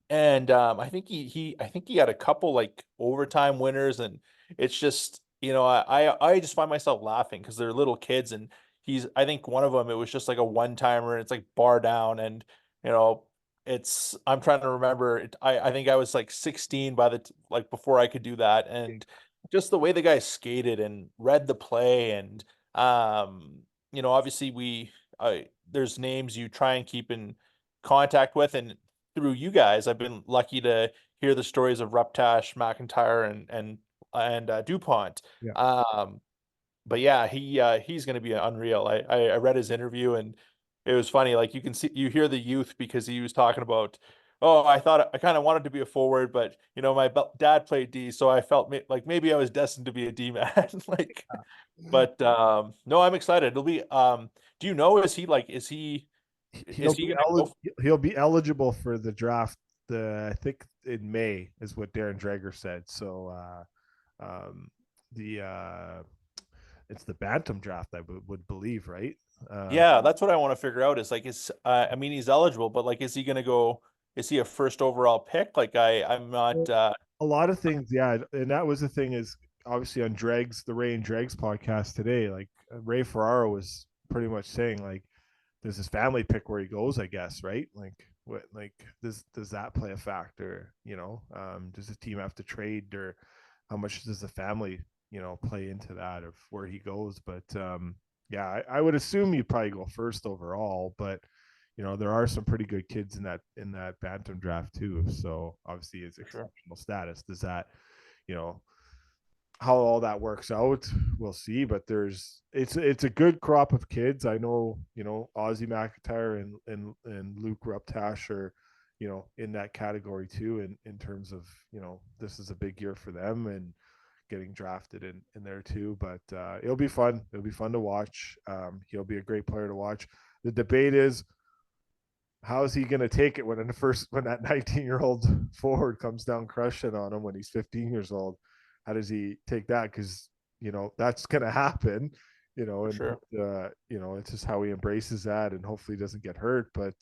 And I think he had a couple like overtime winners, and it's just I just find myself laughing because they're little kids, and I think one of them, it was just like a one timer, and it's like bar down, and I'm trying to remember it, I think I was like 16 by like before I could do that, and just the way the guy skated and read the play, and obviously there's names you try and keep in contact with, and through you guys, I've been lucky to hear the stories of Ruptash, McIntyre, and Dupont. Yeah. But yeah, he's going to be unreal. I read his interview, and it was funny. Like, you hear the youth, because he was talking about, oh, I thought I kind of wanted to be a forward, but my dad played D, so I felt like maybe I was destined to be a D man. Like, but no, I'm excited. It'll be. Do you know? He'll be eligible for the draft. I think in May is what Darren Dreger said. So it's the bantam draft, I would believe, right? Yeah, that's what I want to figure out is like, I mean, he's eligible, but like, is he going to go, is he a first overall pick? Like I'm not, A lot of things, yeah, and that was the thing is obviously on the Ray and Dregs podcast today, like Ray Ferraro was pretty much saying like does his family pick where he goes, I guess, right? Like what like does that play a factor, does the team have to trade, or how much does the family, play into that of where he goes? But yeah, I would assume you'd probably go first overall, but there are some pretty good kids in that bantam draft too. So obviously his exceptional status. Does that, you know, how all that works out, we'll see. But it's a good crop of kids. I know, Ozzy McIntyre and Luke Ruptash are, in that category too, in terms of, this is a big year for them and getting drafted in there too. But it'll be fun. It'll be fun to watch. He'll be a great player to watch. The debate is, how is he going to take it when that 19-year-old forward comes down crushing on him when he's 15 years old? How does he take that? Because that's going to happen. And sure. it's just how he embraces that, and hopefully doesn't get hurt. But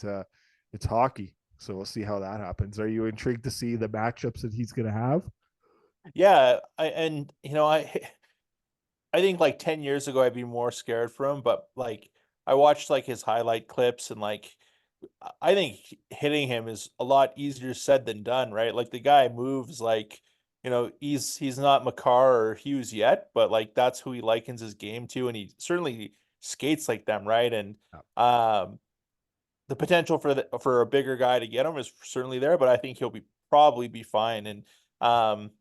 it's hockey, so we'll see how that happens. Are you intrigued to see the matchups that he's going to have? Yeah, I think like 10 years ago I'd be more scared for him, but like I watched like his highlight clips, and like I think hitting him is a lot easier said than done, right? Like the guy moves like, he's not Makar or Hughes yet, but like that's who he likens his game to, and he certainly skates like them, right? And the potential for a bigger guy to get him is certainly there, but I think he'll probably be fine. And even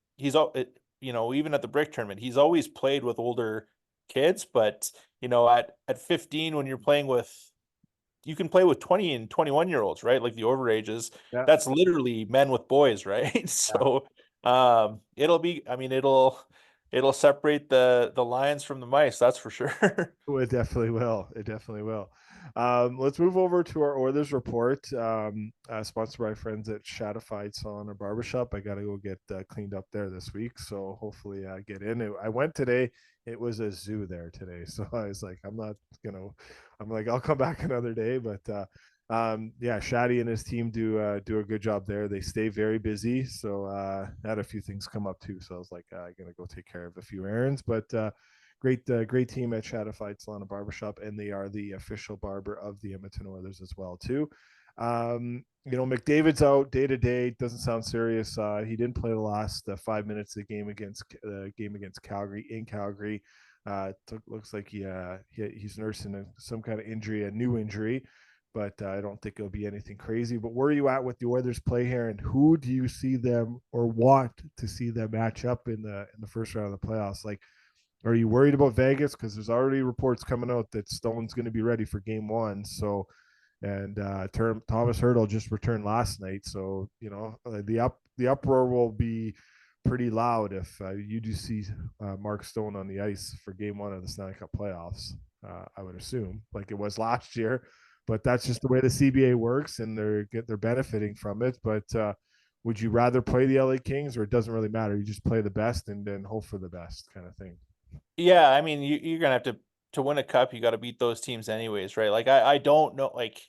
at the brick tournament, he's always played with older kids, but at 15, when you're playing with, you can play with 20 and 21-year-olds, right? Like the overages. Yeah. That's literally men with boys, right? So it'll separate the lions from the mice, that's for sure. It definitely will. It definitely will. Let's move over to our Oilers report, sponsored by friends at Shadified Salon and Barbershop. I got to go get cleaned up there this week, so hopefully I get in. I went today. It was a zoo there today, so I was like, I'm like, I'll come back another day. But yeah, Shadi and his team do a good job there. They stay very busy, so I had a few things come up too. So I was like, I'm gonna go take care of a few errands, but. Great team at Shadified Salon and Barbershop, and they are the official barber of the Edmonton Oilers as well too. McDavid's out day to day. Doesn't sound serious. He didn't play the last 5 minutes of the game against Calgary in Calgary. Looks like he's nursing some kind of injury, a new injury, but I don't think it'll be anything crazy. But where are you at with the Oilers play here, and who do you see them or want to see them match up in the first round of the playoffs? Like, are you worried about Vegas? Because there's already reports coming out that Stone's going to be ready for game one. So, and Thomas Hertl just returned last night. So, the uproar will be pretty loud if you do see Mark Stone on the ice for game one of the Stanley Cup playoffs. I would assume, like it was last year, but that's just the way the CBA works, and they're benefiting from it. But would you rather play the LA Kings, or it doesn't really matter? You just play the best and then hope for the best, kind of thing. Yeah, I mean, you're gonna have to win a cup, you got to beat those teams anyways, right? Like I don't know, like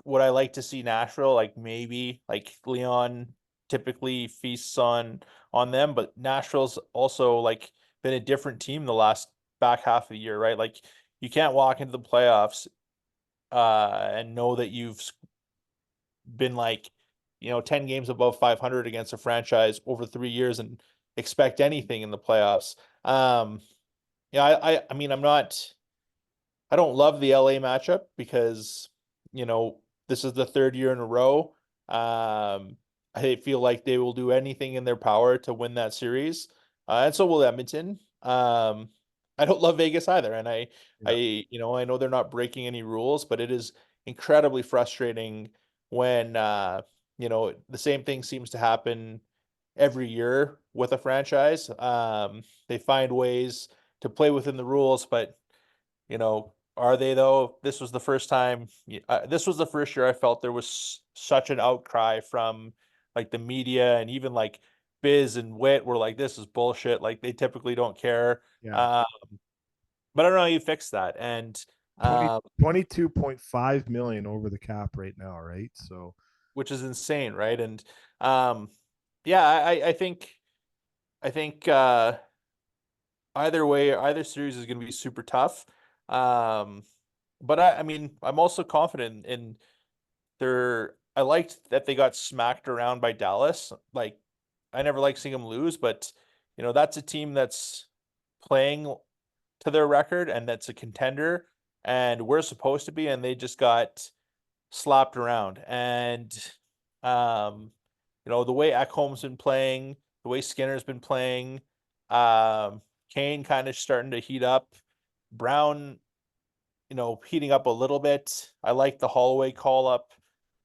would I like to see Nashville? Like maybe, like Leon typically feasts on them, but Nashville's also like been a different team the last back half of the year, right? Like you can't walk into the playoffs and know that you've been like 10 games above 500 against a franchise over 3 years and expect anything in the playoffs. I mean, I don't love the LA matchup because, this is the third year in a row. I feel like they will do anything in their power to win that series. And so will Edmonton. I don't love Vegas either. And I know they're not breaking any rules, but it is incredibly frustrating when, the same thing seems to happen every year with a franchise. They find ways to play within the rules, but are they though? This was the first time. This was the first year I felt there was such an outcry from like the media and even like Biz and Witt were like, this is bullshit. Like they typically don't care. Yeah. But I don't know how you fix that. And 22.5 million over the cap right now, right? So which is insane, right? And yeah, I think either way, either series is going to be super tough. But I mean, I'm also confident in their. I liked that they got smacked around by Dallas. Like, I never like seeing them lose, but that's a team that's playing to their record and that's a contender, and we're supposed to be, and they just got slapped around. And the way Ekholm's been playing, the way Skinner's been playing, Kane kind of starting to heat up. Brown, heating up a little bit. I like the Holloway call up.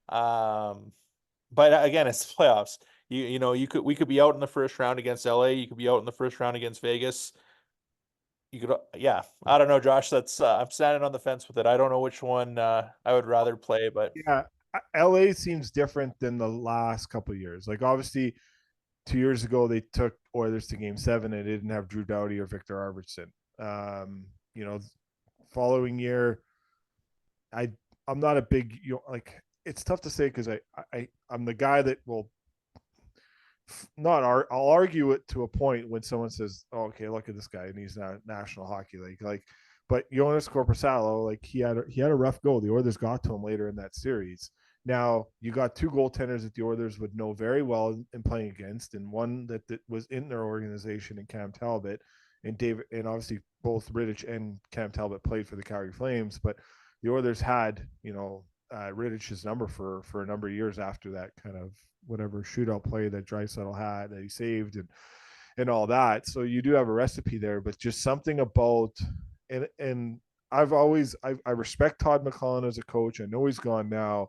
But again, it's the playoffs. We could be out in the first round against LA. You could be out in the first round against Vegas. You could, yeah. I don't know, Josh. That's I'm standing on the fence with it. I don't know which one I would rather play, but yeah, LA seems different than the last couple of years. Like obviously 2 years ago they took Oilers to Game 7 and they didn't have Drew Doughty or Victor Arvidsson. You know, following year, I'm not a big like it's tough to say because I'm the guy that will I'll argue it to a point when someone says, oh, okay, look at this guy and he's not National Hockey League. Like, but Jonas Corposalo, like he had a rough go. The Oilers got to him later in that series. Now you got two goaltenders that the Oilers would know very well in playing against, and one that was in their organization in Cam Talbot and David, and obviously both Rittich and Cam Talbot played for the Calgary Flames, but the Oilers had Rittich's number for a number of years after that kind of whatever shootout play that Draisaitl had that he saved and all that. So you do have a recipe there, but just something about and I respect Todd McClellan as a coach. I know he's gone now,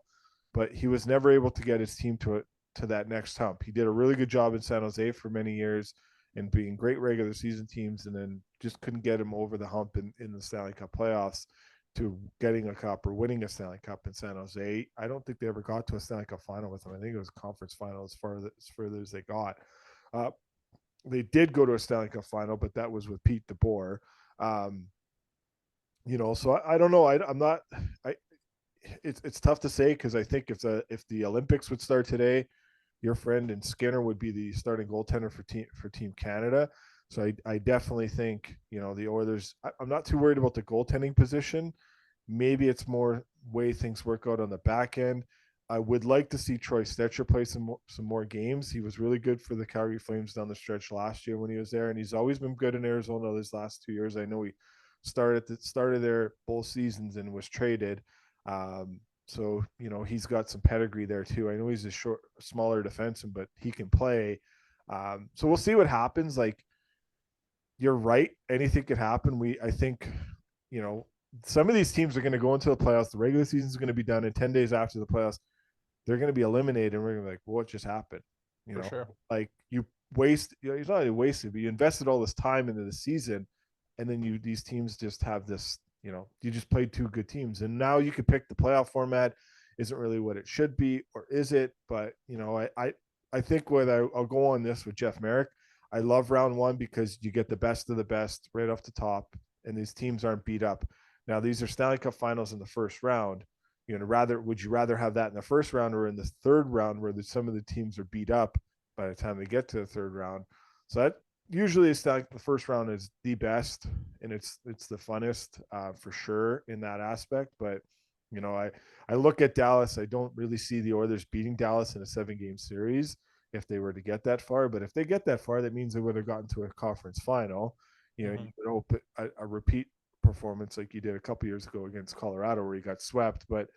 but he was never able to get his team to that next hump. He did a really good job in San Jose for many years and being great regular season teams, and then just couldn't get him over the hump in the Stanley Cup playoffs to getting a cup or winning a Stanley Cup in San Jose. I don't think they ever got to a Stanley Cup final with them. I think it was a conference final as further as they got. They did go to a Stanley Cup final, but that was with Pete DeBoer. So I don't know. I'm not. It's tough to say because I think if the Olympics would start today, your friend and Skinner would be the starting goaltender for Team Canada. So I definitely think the Oilers. I'm not too worried about the goaltending position. Maybe it's more way things work out on the back end. I would like to see Troy Stecher play some more games. He was really good for the Calgary Flames down the stretch last year when he was there, and he's always been good in Arizona these last 2 years. I know he started there both seasons and was traded. So he's got some pedigree there too. I know he's a smaller defenseman, but he can play. So we'll see what happens. Like, you're right. Anything could happen. I think, some of these teams are going to go into the playoffs. The regular season is going to be done, and 10 days after the playoffs, they're going to be eliminated, and we're going to be like, well, what just happened? For sure. Like you waste. It's not only wasted, but you invested all this time into the season, and then these teams just have this. You just played two good teams, and now you could pick the playoff format. Isn't really what it should be, or is it? But I think I'll go on this with Jeff Merrick. I love round one because you get the best of the best right off the top, and these teams aren't beat up. Now, these are Stanley Cup finals in the first round. Would you rather have that in the first round or in the third round where some of the teams are beat up by the time they get to the third round? So that usually the first round is the best, and it's the funnest for sure in that aspect. But I look at Dallas. I don't really see the Oilers beating Dallas in a 7-game series if they were to get that far. But if they get that far, that means they would have gotten to a conference final. You would hope a repeat performance like you did a couple years ago against Colorado where you got swept. But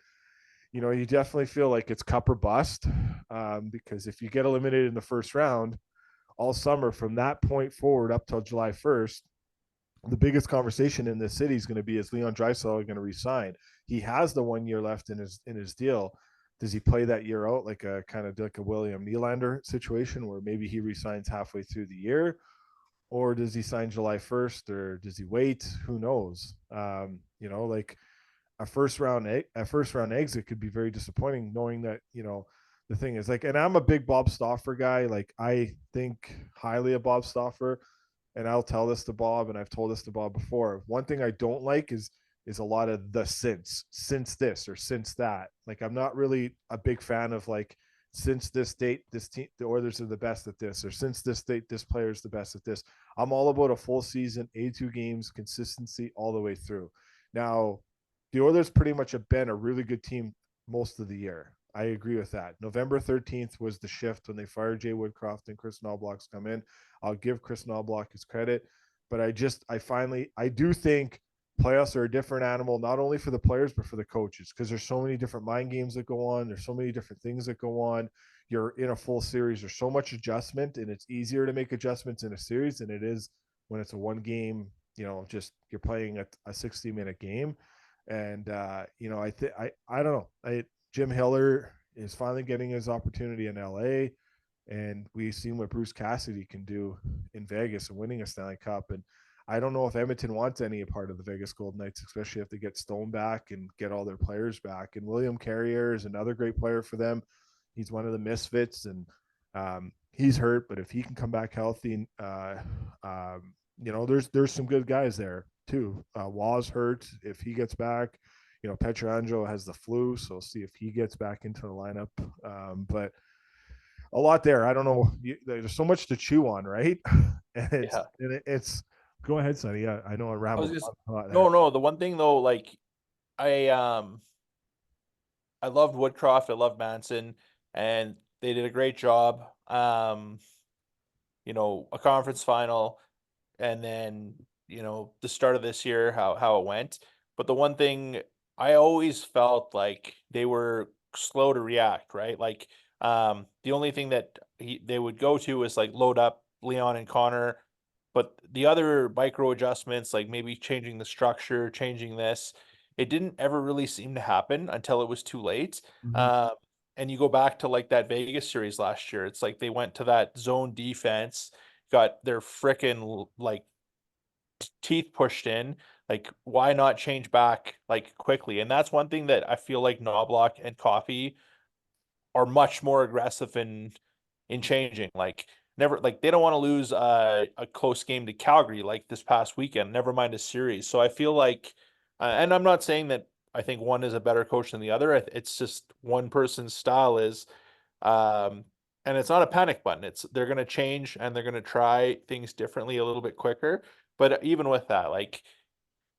you definitely feel like it's cup or bust because if you get eliminated in the first round all summer from that point forward up till July 1st, the biggest conversation in this city is going to be, is Leon Draisaitl going to resign? He has the 1 year left in his deal. Does he play that year out like a kind of like a William Nylander situation where maybe he resigns halfway through the year? Or does he sign July 1st, or does he wait? Who knows? Like a first round exit could be very disappointing, knowing that the thing is, like, and I'm a big Bob Stauffer guy. Like, I think highly of Bob Stauffer, and I'll tell this to Bob, and I've told this to Bob before. One thing I don't like is a lot of the since this or since that. Like, I'm not really a big fan of like, since this date, this team, the Oilers are the best at this, or since this date, this player is the best at this. I'm all about a full season, 82 games, consistency all the way through. Now, the Oilers pretty much have been a really good team most of the year. I agree with that. November 13th was the shift when they fired Jay Woodcroft and Chris Knobloch's come in. I'll give Chris Knobloch his credit, but I do think playoffs are a different animal, not only for the players, but for the coaches, because there's so many different mind games that go on. There's so many different things that go on. You're in a full series. There's so much adjustment, and it's easier to make adjustments in a series than it is when it's a one game, just you're playing a 60-minute game. And, I don't know. Jim Hiller is finally getting his opportunity in LA, and we've seen what Bruce Cassidy can do in Vegas and winning a Stanley Cup. And I don't know if Edmonton wants any part of the Vegas Golden Knights, especially if they get Stone back and get all their players back. And William Carrier is another great player for them. He's one of the misfits, and he's hurt, but if he can come back healthy, there's some good guys there too. Waz hurt. If he gets back, Pietrangelo has the flu, so we'll see if he gets back into the lineup. But a lot there. I don't know. There's so much to chew on, right? And it's go ahead, Sonny. Yeah, I know I rambled. No. The one thing though, like I loved Woodcroft. I loved Manson, and they did a great job. A conference final, and then the start of this year, how it went. But the one thing I always felt like they were slow to react, right? Like the only thing that they would go to is like load up Leon and Connor, but the other micro adjustments, like maybe changing the structure, changing this, it didn't ever really seem to happen until it was too late. Mm-hmm. And you go back to like that Vegas series last year, it's like they went to that zone defense, got their frickin' like teeth pushed in. Like, why not change back like quickly? And that's one thing that I feel like Knobloch and Coffee are much more aggressive in changing. Like, never, like, they don't want to lose a close game to Calgary like this past weekend, never mind a series. So I feel like, and I'm not saying that I think one is a better coach than the other. It's just one person's style is, and it's not a panic button. It's they're going to change and they're going to try things differently a little bit quicker. But even with that, like,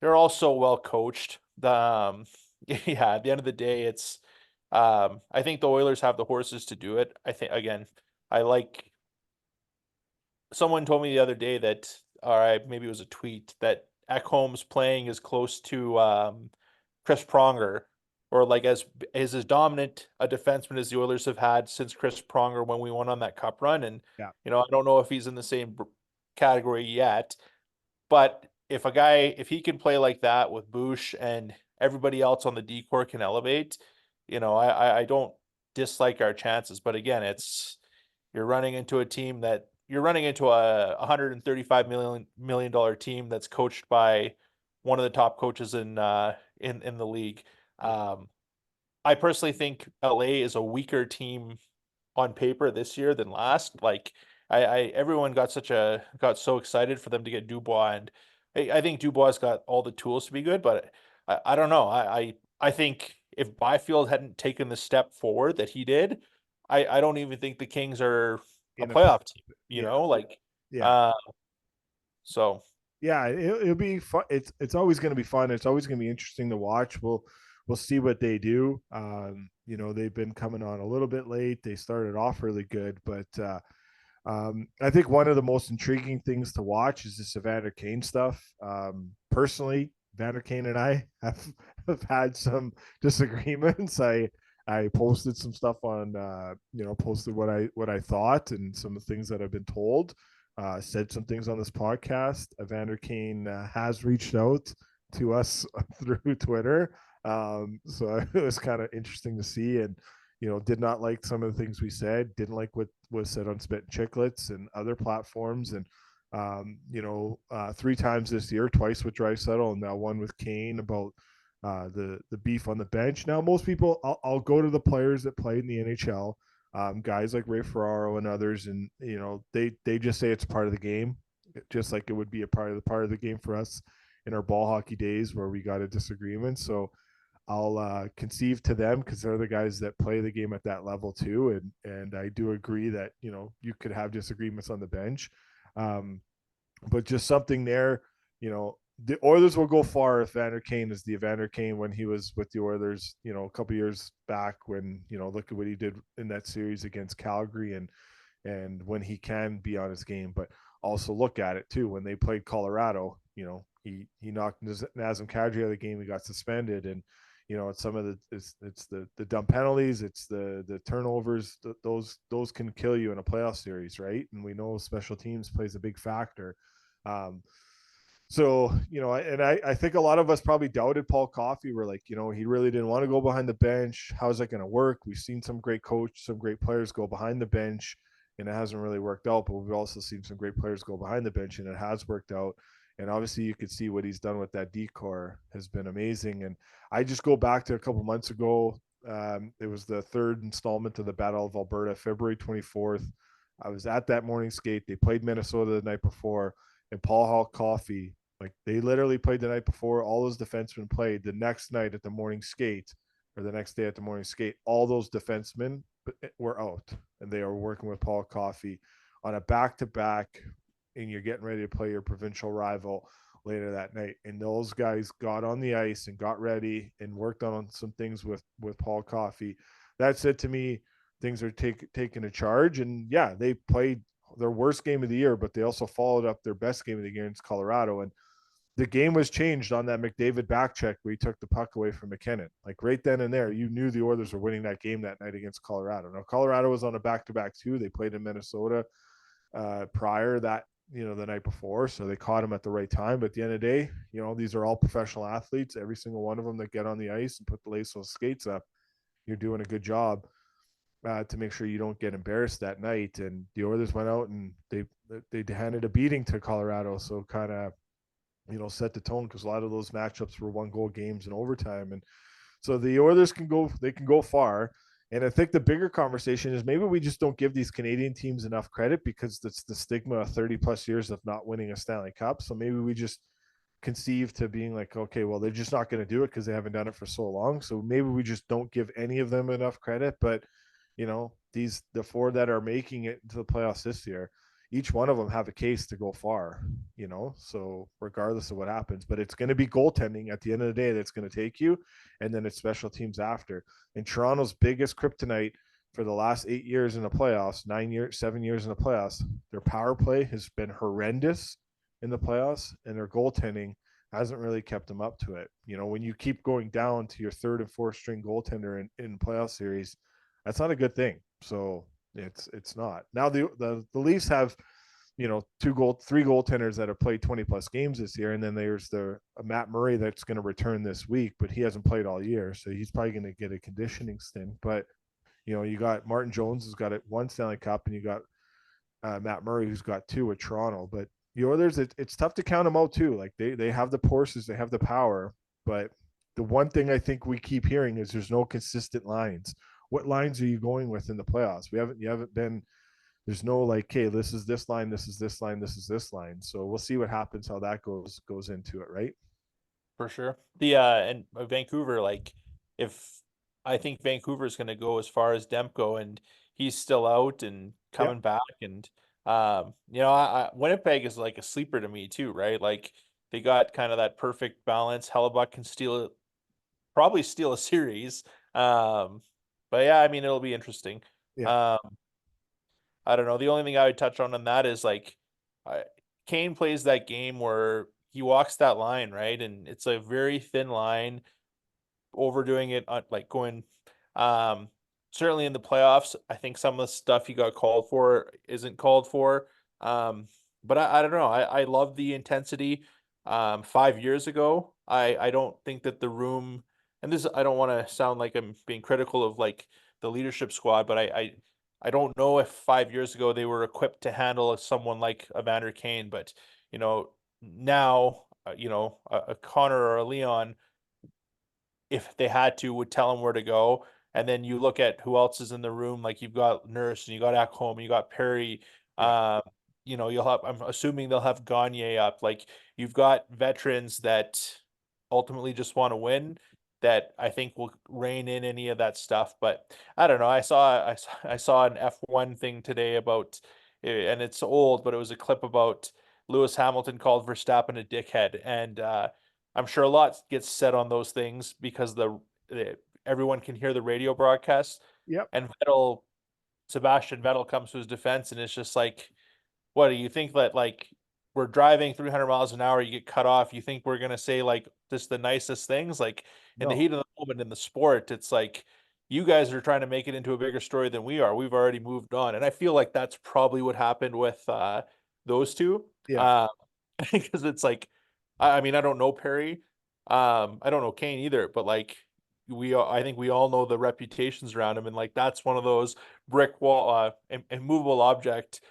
they're all so well coached. Yeah, at the end of the day, it's I think the Oilers have the horses to do it. I think, again, I like, someone told me the other day that, all right, maybe it was a tweet, that Ekholm's playing as close to Chris Pronger, or like as dominant a defenseman as the Oilers have had since Chris Pronger when we went on that cup run. And Yeah. I don't know if he's in the same category yet, but if he can play like that with Bush and everybody else on the D-corps can elevate, I don't dislike our chances. But again, you're running into a team that you're running into a $135 million team that's coached by one of the top coaches in the league. I personally think LA is a weaker team on paper this year than last. Like, everyone got so excited for them to get Dubois, and I think Dubois got all the tools to be good, but I don't know. I think if Byfield hadn't taken the step forward that he did, I don't even think the Kings are a playoff team, like, yeah. So Yeah, it'll be fun. It's always going to be fun. It's always going to be interesting to watch. We'll see what they do. They've been coming on a little bit late. They started off really good, but I think one of the most intriguing things to watch is this Evander Kane stuff. Personally, Evander Kane and I have had some disagreements. I posted some stuff on, posted what I thought and some of the things that I've been told. Said some things on this podcast. Evander Kane has reached out to us through Twitter. So it was kind of interesting to see, and did not like some of the things we said, didn't like what was said on Spit and Chicklets and other platforms. And 3 times this year, twice with Draisaitl and now one with Kane, about the beef on the bench. Now, most people, I'll go to the players that played in the NHL. guys like Ray Ferraro and others, and they just say it's part of the game, just like it would be a part of the game for us in our ball hockey days where we got a disagreement. So I'll conceive to them because they're the guys that play the game at that level too, and I do agree that you could have disagreements on the bench, but just something there. The Oilers will go far if Evander Kane is the Evander Kane when he was with the Oilers, a couple years back when, look at what he did in that series against Calgary and when he can be on his game. But also look at it too, when they played Colorado, he knocked Nazem Kadri out of the game, he got suspended, and it's some of it's the dumb penalties, it's the turnovers, those can kill you in a playoff series, right? And we know special teams plays a big factor. So, I think a lot of us probably doubted Paul Coffey. We're like, he really didn't want to go behind the bench. How's that going to work? We've seen some great some great players go behind the bench, and it hasn't really worked out. But we've also seen some great players go behind the bench, and it has worked out. And obviously, you could see what he's done with that decor has been amazing. And I just go back to a couple months ago. It was the third installment of the Battle of Alberta, February 24th. I was at that morning skate. They played Minnesota the night before, and Paul Coffey, like they literally played the night before. All those defensemen played the next night at the morning skate, or the next day at the morning skate. All those defensemen were out, and they are working with Paul Coffey on a back-to-back, and you're getting ready to play your provincial rival later that night. And those guys got on the ice and got ready and worked on some things with Paul Coffey. That said, to me, things are taking a charge. And yeah, they played their worst game of the year, but they also followed up their best game of the year against Colorado. And the game was changed on that McDavid back check where he took the puck away from McKinnon. Like right then and there, you knew the Oilers were winning that game that night against Colorado. Now, Colorado was on a back-to-back too. They played in Minnesota prior that, the night before. So they caught him at the right time. But at the end of the day, these are all professional athletes. Every single one of them that get on the ice and put the lace those skates up, you're doing a good job to make sure you don't get embarrassed that night. And the Oilers went out and they handed a beating to Colorado. So kind of, set the tone because a lot of those matchups were 1-goal games in overtime. And so the Oilers can go far. And I think the bigger conversation is maybe we just don't give these Canadian teams enough credit because it's the stigma of 30 plus years of not winning a Stanley Cup. So maybe we just conceive to being like, okay, well, they're just not going to do it because they haven't done it for so long. So maybe we just don't give any of them enough credit. But, the four that are making it into the playoffs this year, each one of them have a case to go far, so regardless of what happens, but it's going to be goaltending at the end of the day that's going to take you. And then it's special teams after. And Toronto's biggest kryptonite for the last 8 years in the playoffs, 7 years in the playoffs, their power play has been horrendous in the playoffs, and their goaltending hasn't really kept them up to it. When you keep going down to your third and fourth string goaltender in playoff series, that's not a good thing. So it's not. Now the Leafs have, 3 goaltenders that have played 20 plus games this year, and then there's the Matt Murray that's going to return this week, but he hasn't played all year, so he's probably going to get a conditioning stint. But you got Martin Jones who's got one Stanley Cup, and you got Matt Murray who's got 2 with Toronto. But the Oilers, it's tough to count them out too. Like they have the horses, they have the power, but the one thing I think we keep hearing is there's no consistent lines. What lines are you going with in the playoffs? You haven't been, there's no like, hey, this is this line, this is this line, this is this line. So we'll see what happens, how that goes into it, right? For sure. And Vancouver, like if I think Vancouver is going to go as far as Demko, and he's still out and coming back, and Winnipeg is like a sleeper to me too, right? Like they got kind of that perfect balance. Hellebuck can probably steal a series. But yeah, I mean, it'll be interesting. Yeah. I don't know. The only thing I would touch on that is like Kane plays that game where he walks that line, right? And it's a very thin line, overdoing it, like going certainly in the playoffs. I think some of the stuff he got called for isn't called for. But I don't know. I love the intensity. 5 years ago, I don't think that the room, and this, I don't want to sound like I'm being critical of like the leadership squad, but I don't know if 5 years ago they were equipped to handle someone like Evander Kane. But now a Connor or a Leon, if they had to, would tell him where to go. And then you look at who else is in the room. Like you've got Nurse and you got Ekholm, you got Perry. You know, you'll have. I'm assuming they'll have Gagne up. Like you've got veterans that ultimately just want to win. That I think will rein in any of that stuff. But I don't know. I saw an F1 thing today about, and it's old, but it was a clip about Lewis Hamilton called Verstappen a dickhead, and I'm sure a lot gets said on those things because everyone can hear the radio broadcast. Yep. And Sebastian Vettel comes to his defense, and it's just like, what do you think that like we're driving 300 miles an hour, you get cut off, you think we're gonna say like just the nicest things? Like in the No. heat of the moment in the sport, it's like you guys are trying to make it into a bigger story than we are. We've already moved on, and I feel like that's probably what happened with those two. Yeah. Because it's like, I mean, I don't know Perry, I don't know Kane either, but like I think we all know the reputations around him, and like that's one of those brick wall, immovable object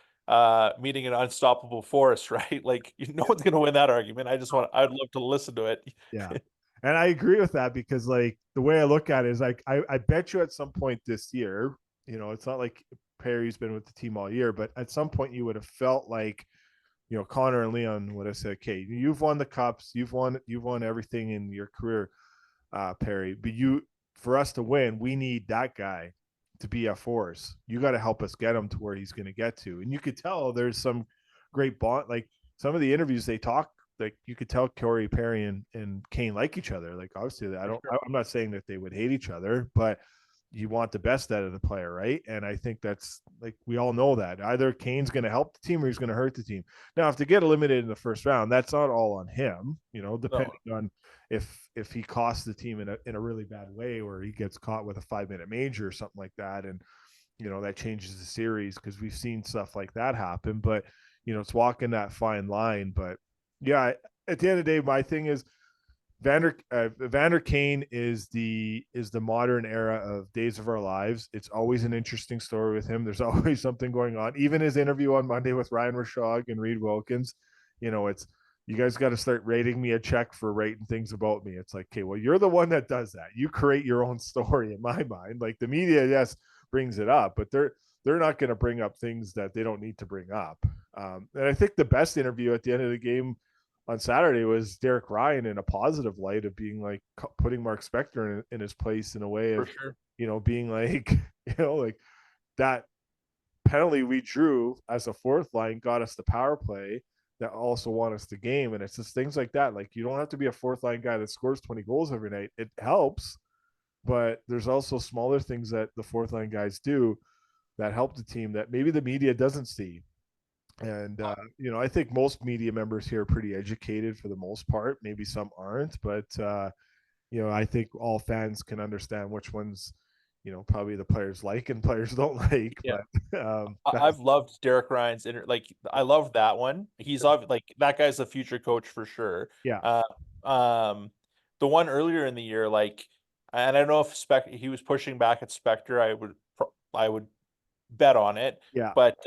meeting an unstoppable force, right? Like no one's gonna win that argument. I'd love to listen to it. Yeah. And I agree with that because like the way I look at it is like I bet you at some point this year, you know, it's not like Perry's been with the team all year, but at some point you would have felt like, you know, Connor and Leon would have said, okay, you've won the cups, you've won everything in your career, Perry, but for us to win, we need that guy to be a force. You got to help us get him to where he's going to get to. And you could tell there's some great bond. Like some of the interviews they talk, like you could tell Corey Perry and Kane like each other. Like obviously I'm not saying that they would hate each other, but you want the best out of the player, right? And I think that's like we all know that either Kane's going to help the team or he's going to hurt the team. Now, if they get eliminated in the first round, that's not all on him, you know, depending on if he costs the team in a really bad way, or he gets caught with a 5-minute major or something like that, and you know that changes the series because we've seen stuff like that happen. But you know, it's walking that fine line. But yeah, at the end of the day, my thing is Vander Kane is the modern era of Days of Our Lives. It's always an interesting story with him. There's always something going on. Even his interview on Monday with Ryan Rashog and Reed Wilkins, you know, it's you guys got to start rating me a check for writing things about me. It's like, okay, well, you're the one that does that. You create your own story in my mind. Like the media, yes, brings it up, but they're not going to bring up things that they don't need to bring up. And I think the best interview at the end of the game on Saturday was Derek Ryan in a positive light of being like putting Mark Spector in his place in a way of, you know, being like, you know, like that penalty we drew as a fourth line got us the power play that also won us the game. And it's just things like that. Like you don't have to be a fourth line guy that scores 20 goals every night. It helps, but there's also smaller things that the fourth line guys do that help the team that maybe the media doesn't see. And, you know, I think most media members here are pretty educated for the most part. Maybe some aren't, but, you know, I think all fans can understand which ones, you know, probably the players like and players don't like. Yeah. But I've loved Derek Ryan's I love that one. He's like that guy's a future coach for sure. Yeah. The one earlier in the year, like, and I don't know if he was pushing back at Spector. I would bet on it. Yeah. But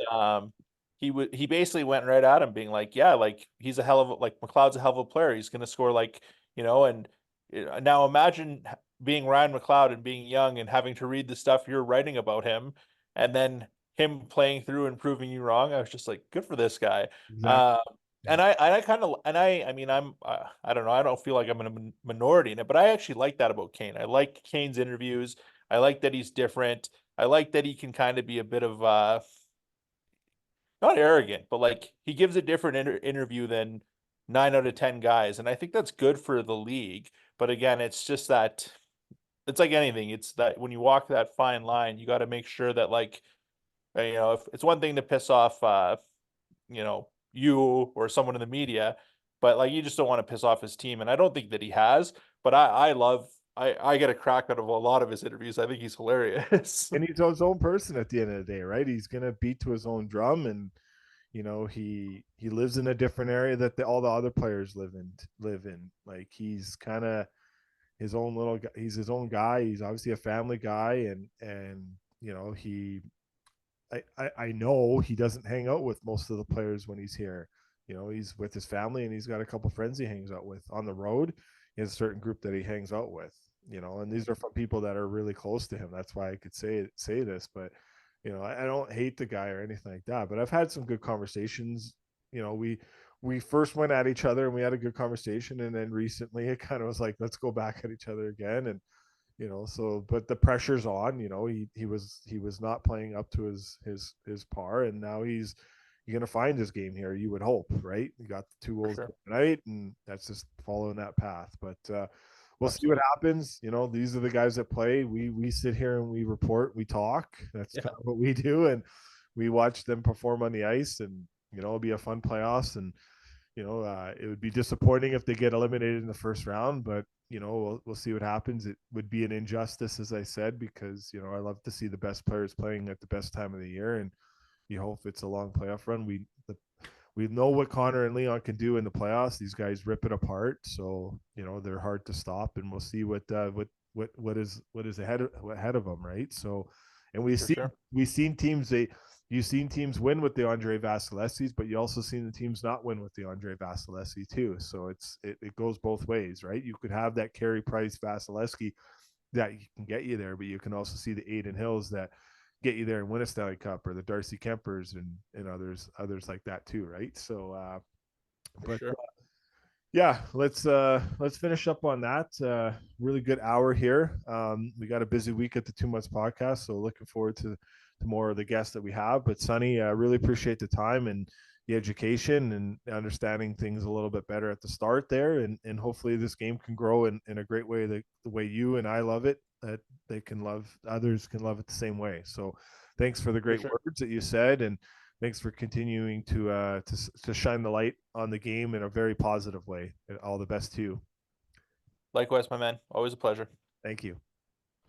he basically went right at him, being like, yeah, like he's a hell of like McLeod's a hell of a player. He's gonna score like, you know, and now imagine being Ryan McLeod and being young and having to read the stuff you're writing about him, and then him playing through and proving you wrong. I was just like, good for this guy. Exactly. And I mean, I don't know. I don't feel like I'm in a minority in it, but I actually like that about Kane. I like Kane's interviews. I like that he's different. I like that he can kind of be a bit of not arrogant, but like he gives a different interview than 9 out of 10 guys. And I think that's good for the league. But again, it's just that it's like anything. It's that when you walk that fine line, you got to make sure that like, you know, if it's one thing to piss off, you know, you or someone in the media, but like you just don't want to piss off his team. And I don't think that he has, but I get a crack out of a lot of his interviews. I think he's hilarious. And he's his own person at the end of the day, right? He's gonna beat to his own drum, and you know he lives in a different area that all the other players live in. Like he's kind of his own little. He's his own guy. He's obviously a family guy, and you know I know he doesn't hang out with most of the players when he's here. You know, he's with his family and he's got a couple friends he hangs out with on the road. He has a certain group that he hangs out with. and these are from people that are really close to him. That's why I could say this, but I don't hate the guy or anything like that, but I've had some good conversations. We first went at each other and we had a good conversation, and then recently it kind of was like, let's go back at each other again. And so, but the pressure's on. He was not playing up to his par, and now he's gonna find his game here, you would hope, right? You got the 2 holes tonight, and that's just following that path. But we'll see what happens. These are the guys that play. We sit here and we report, we talk. That's kind of what we do, and we watch them perform on the ice. And it'll be a fun playoffs. And it would be disappointing if they get eliminated in the first round, but we'll see what happens. It would be an injustice, as I said, because I love to see the best players playing at the best time of the year, and you hope it's a long playoff run. We know what Connor and Leon can do in the playoffs. These guys rip it apart, so they're hard to stop, and we'll see what is ahead of them, right? So, and we've seen teams you've seen teams win with the Andre Vasileskis, but you also seen the teams not win with the Andre Vasilevsky too. So it goes both ways, right? You could have that Carey Price Vasilevsky that can get you there, but you can also see the Aiden Hills that get you there and win a Stanley Cup, or the Darcy Kempers and others like that too, right? So yeah, let's finish up on that. Really good hour here. We got a busy week at the 2 Months podcast, so looking forward to more of the guests that we have. But Sonny, I really appreciate the time and the education and understanding things a little bit better at the start there, and hopefully this game can grow in a great way, the way you and I love it, that others can love it the same way. So thanks for the great words that you said, and thanks for continuing to shine the light on the game in a very positive way. And all the best to you. Likewise, my man. Always a pleasure. Thank you.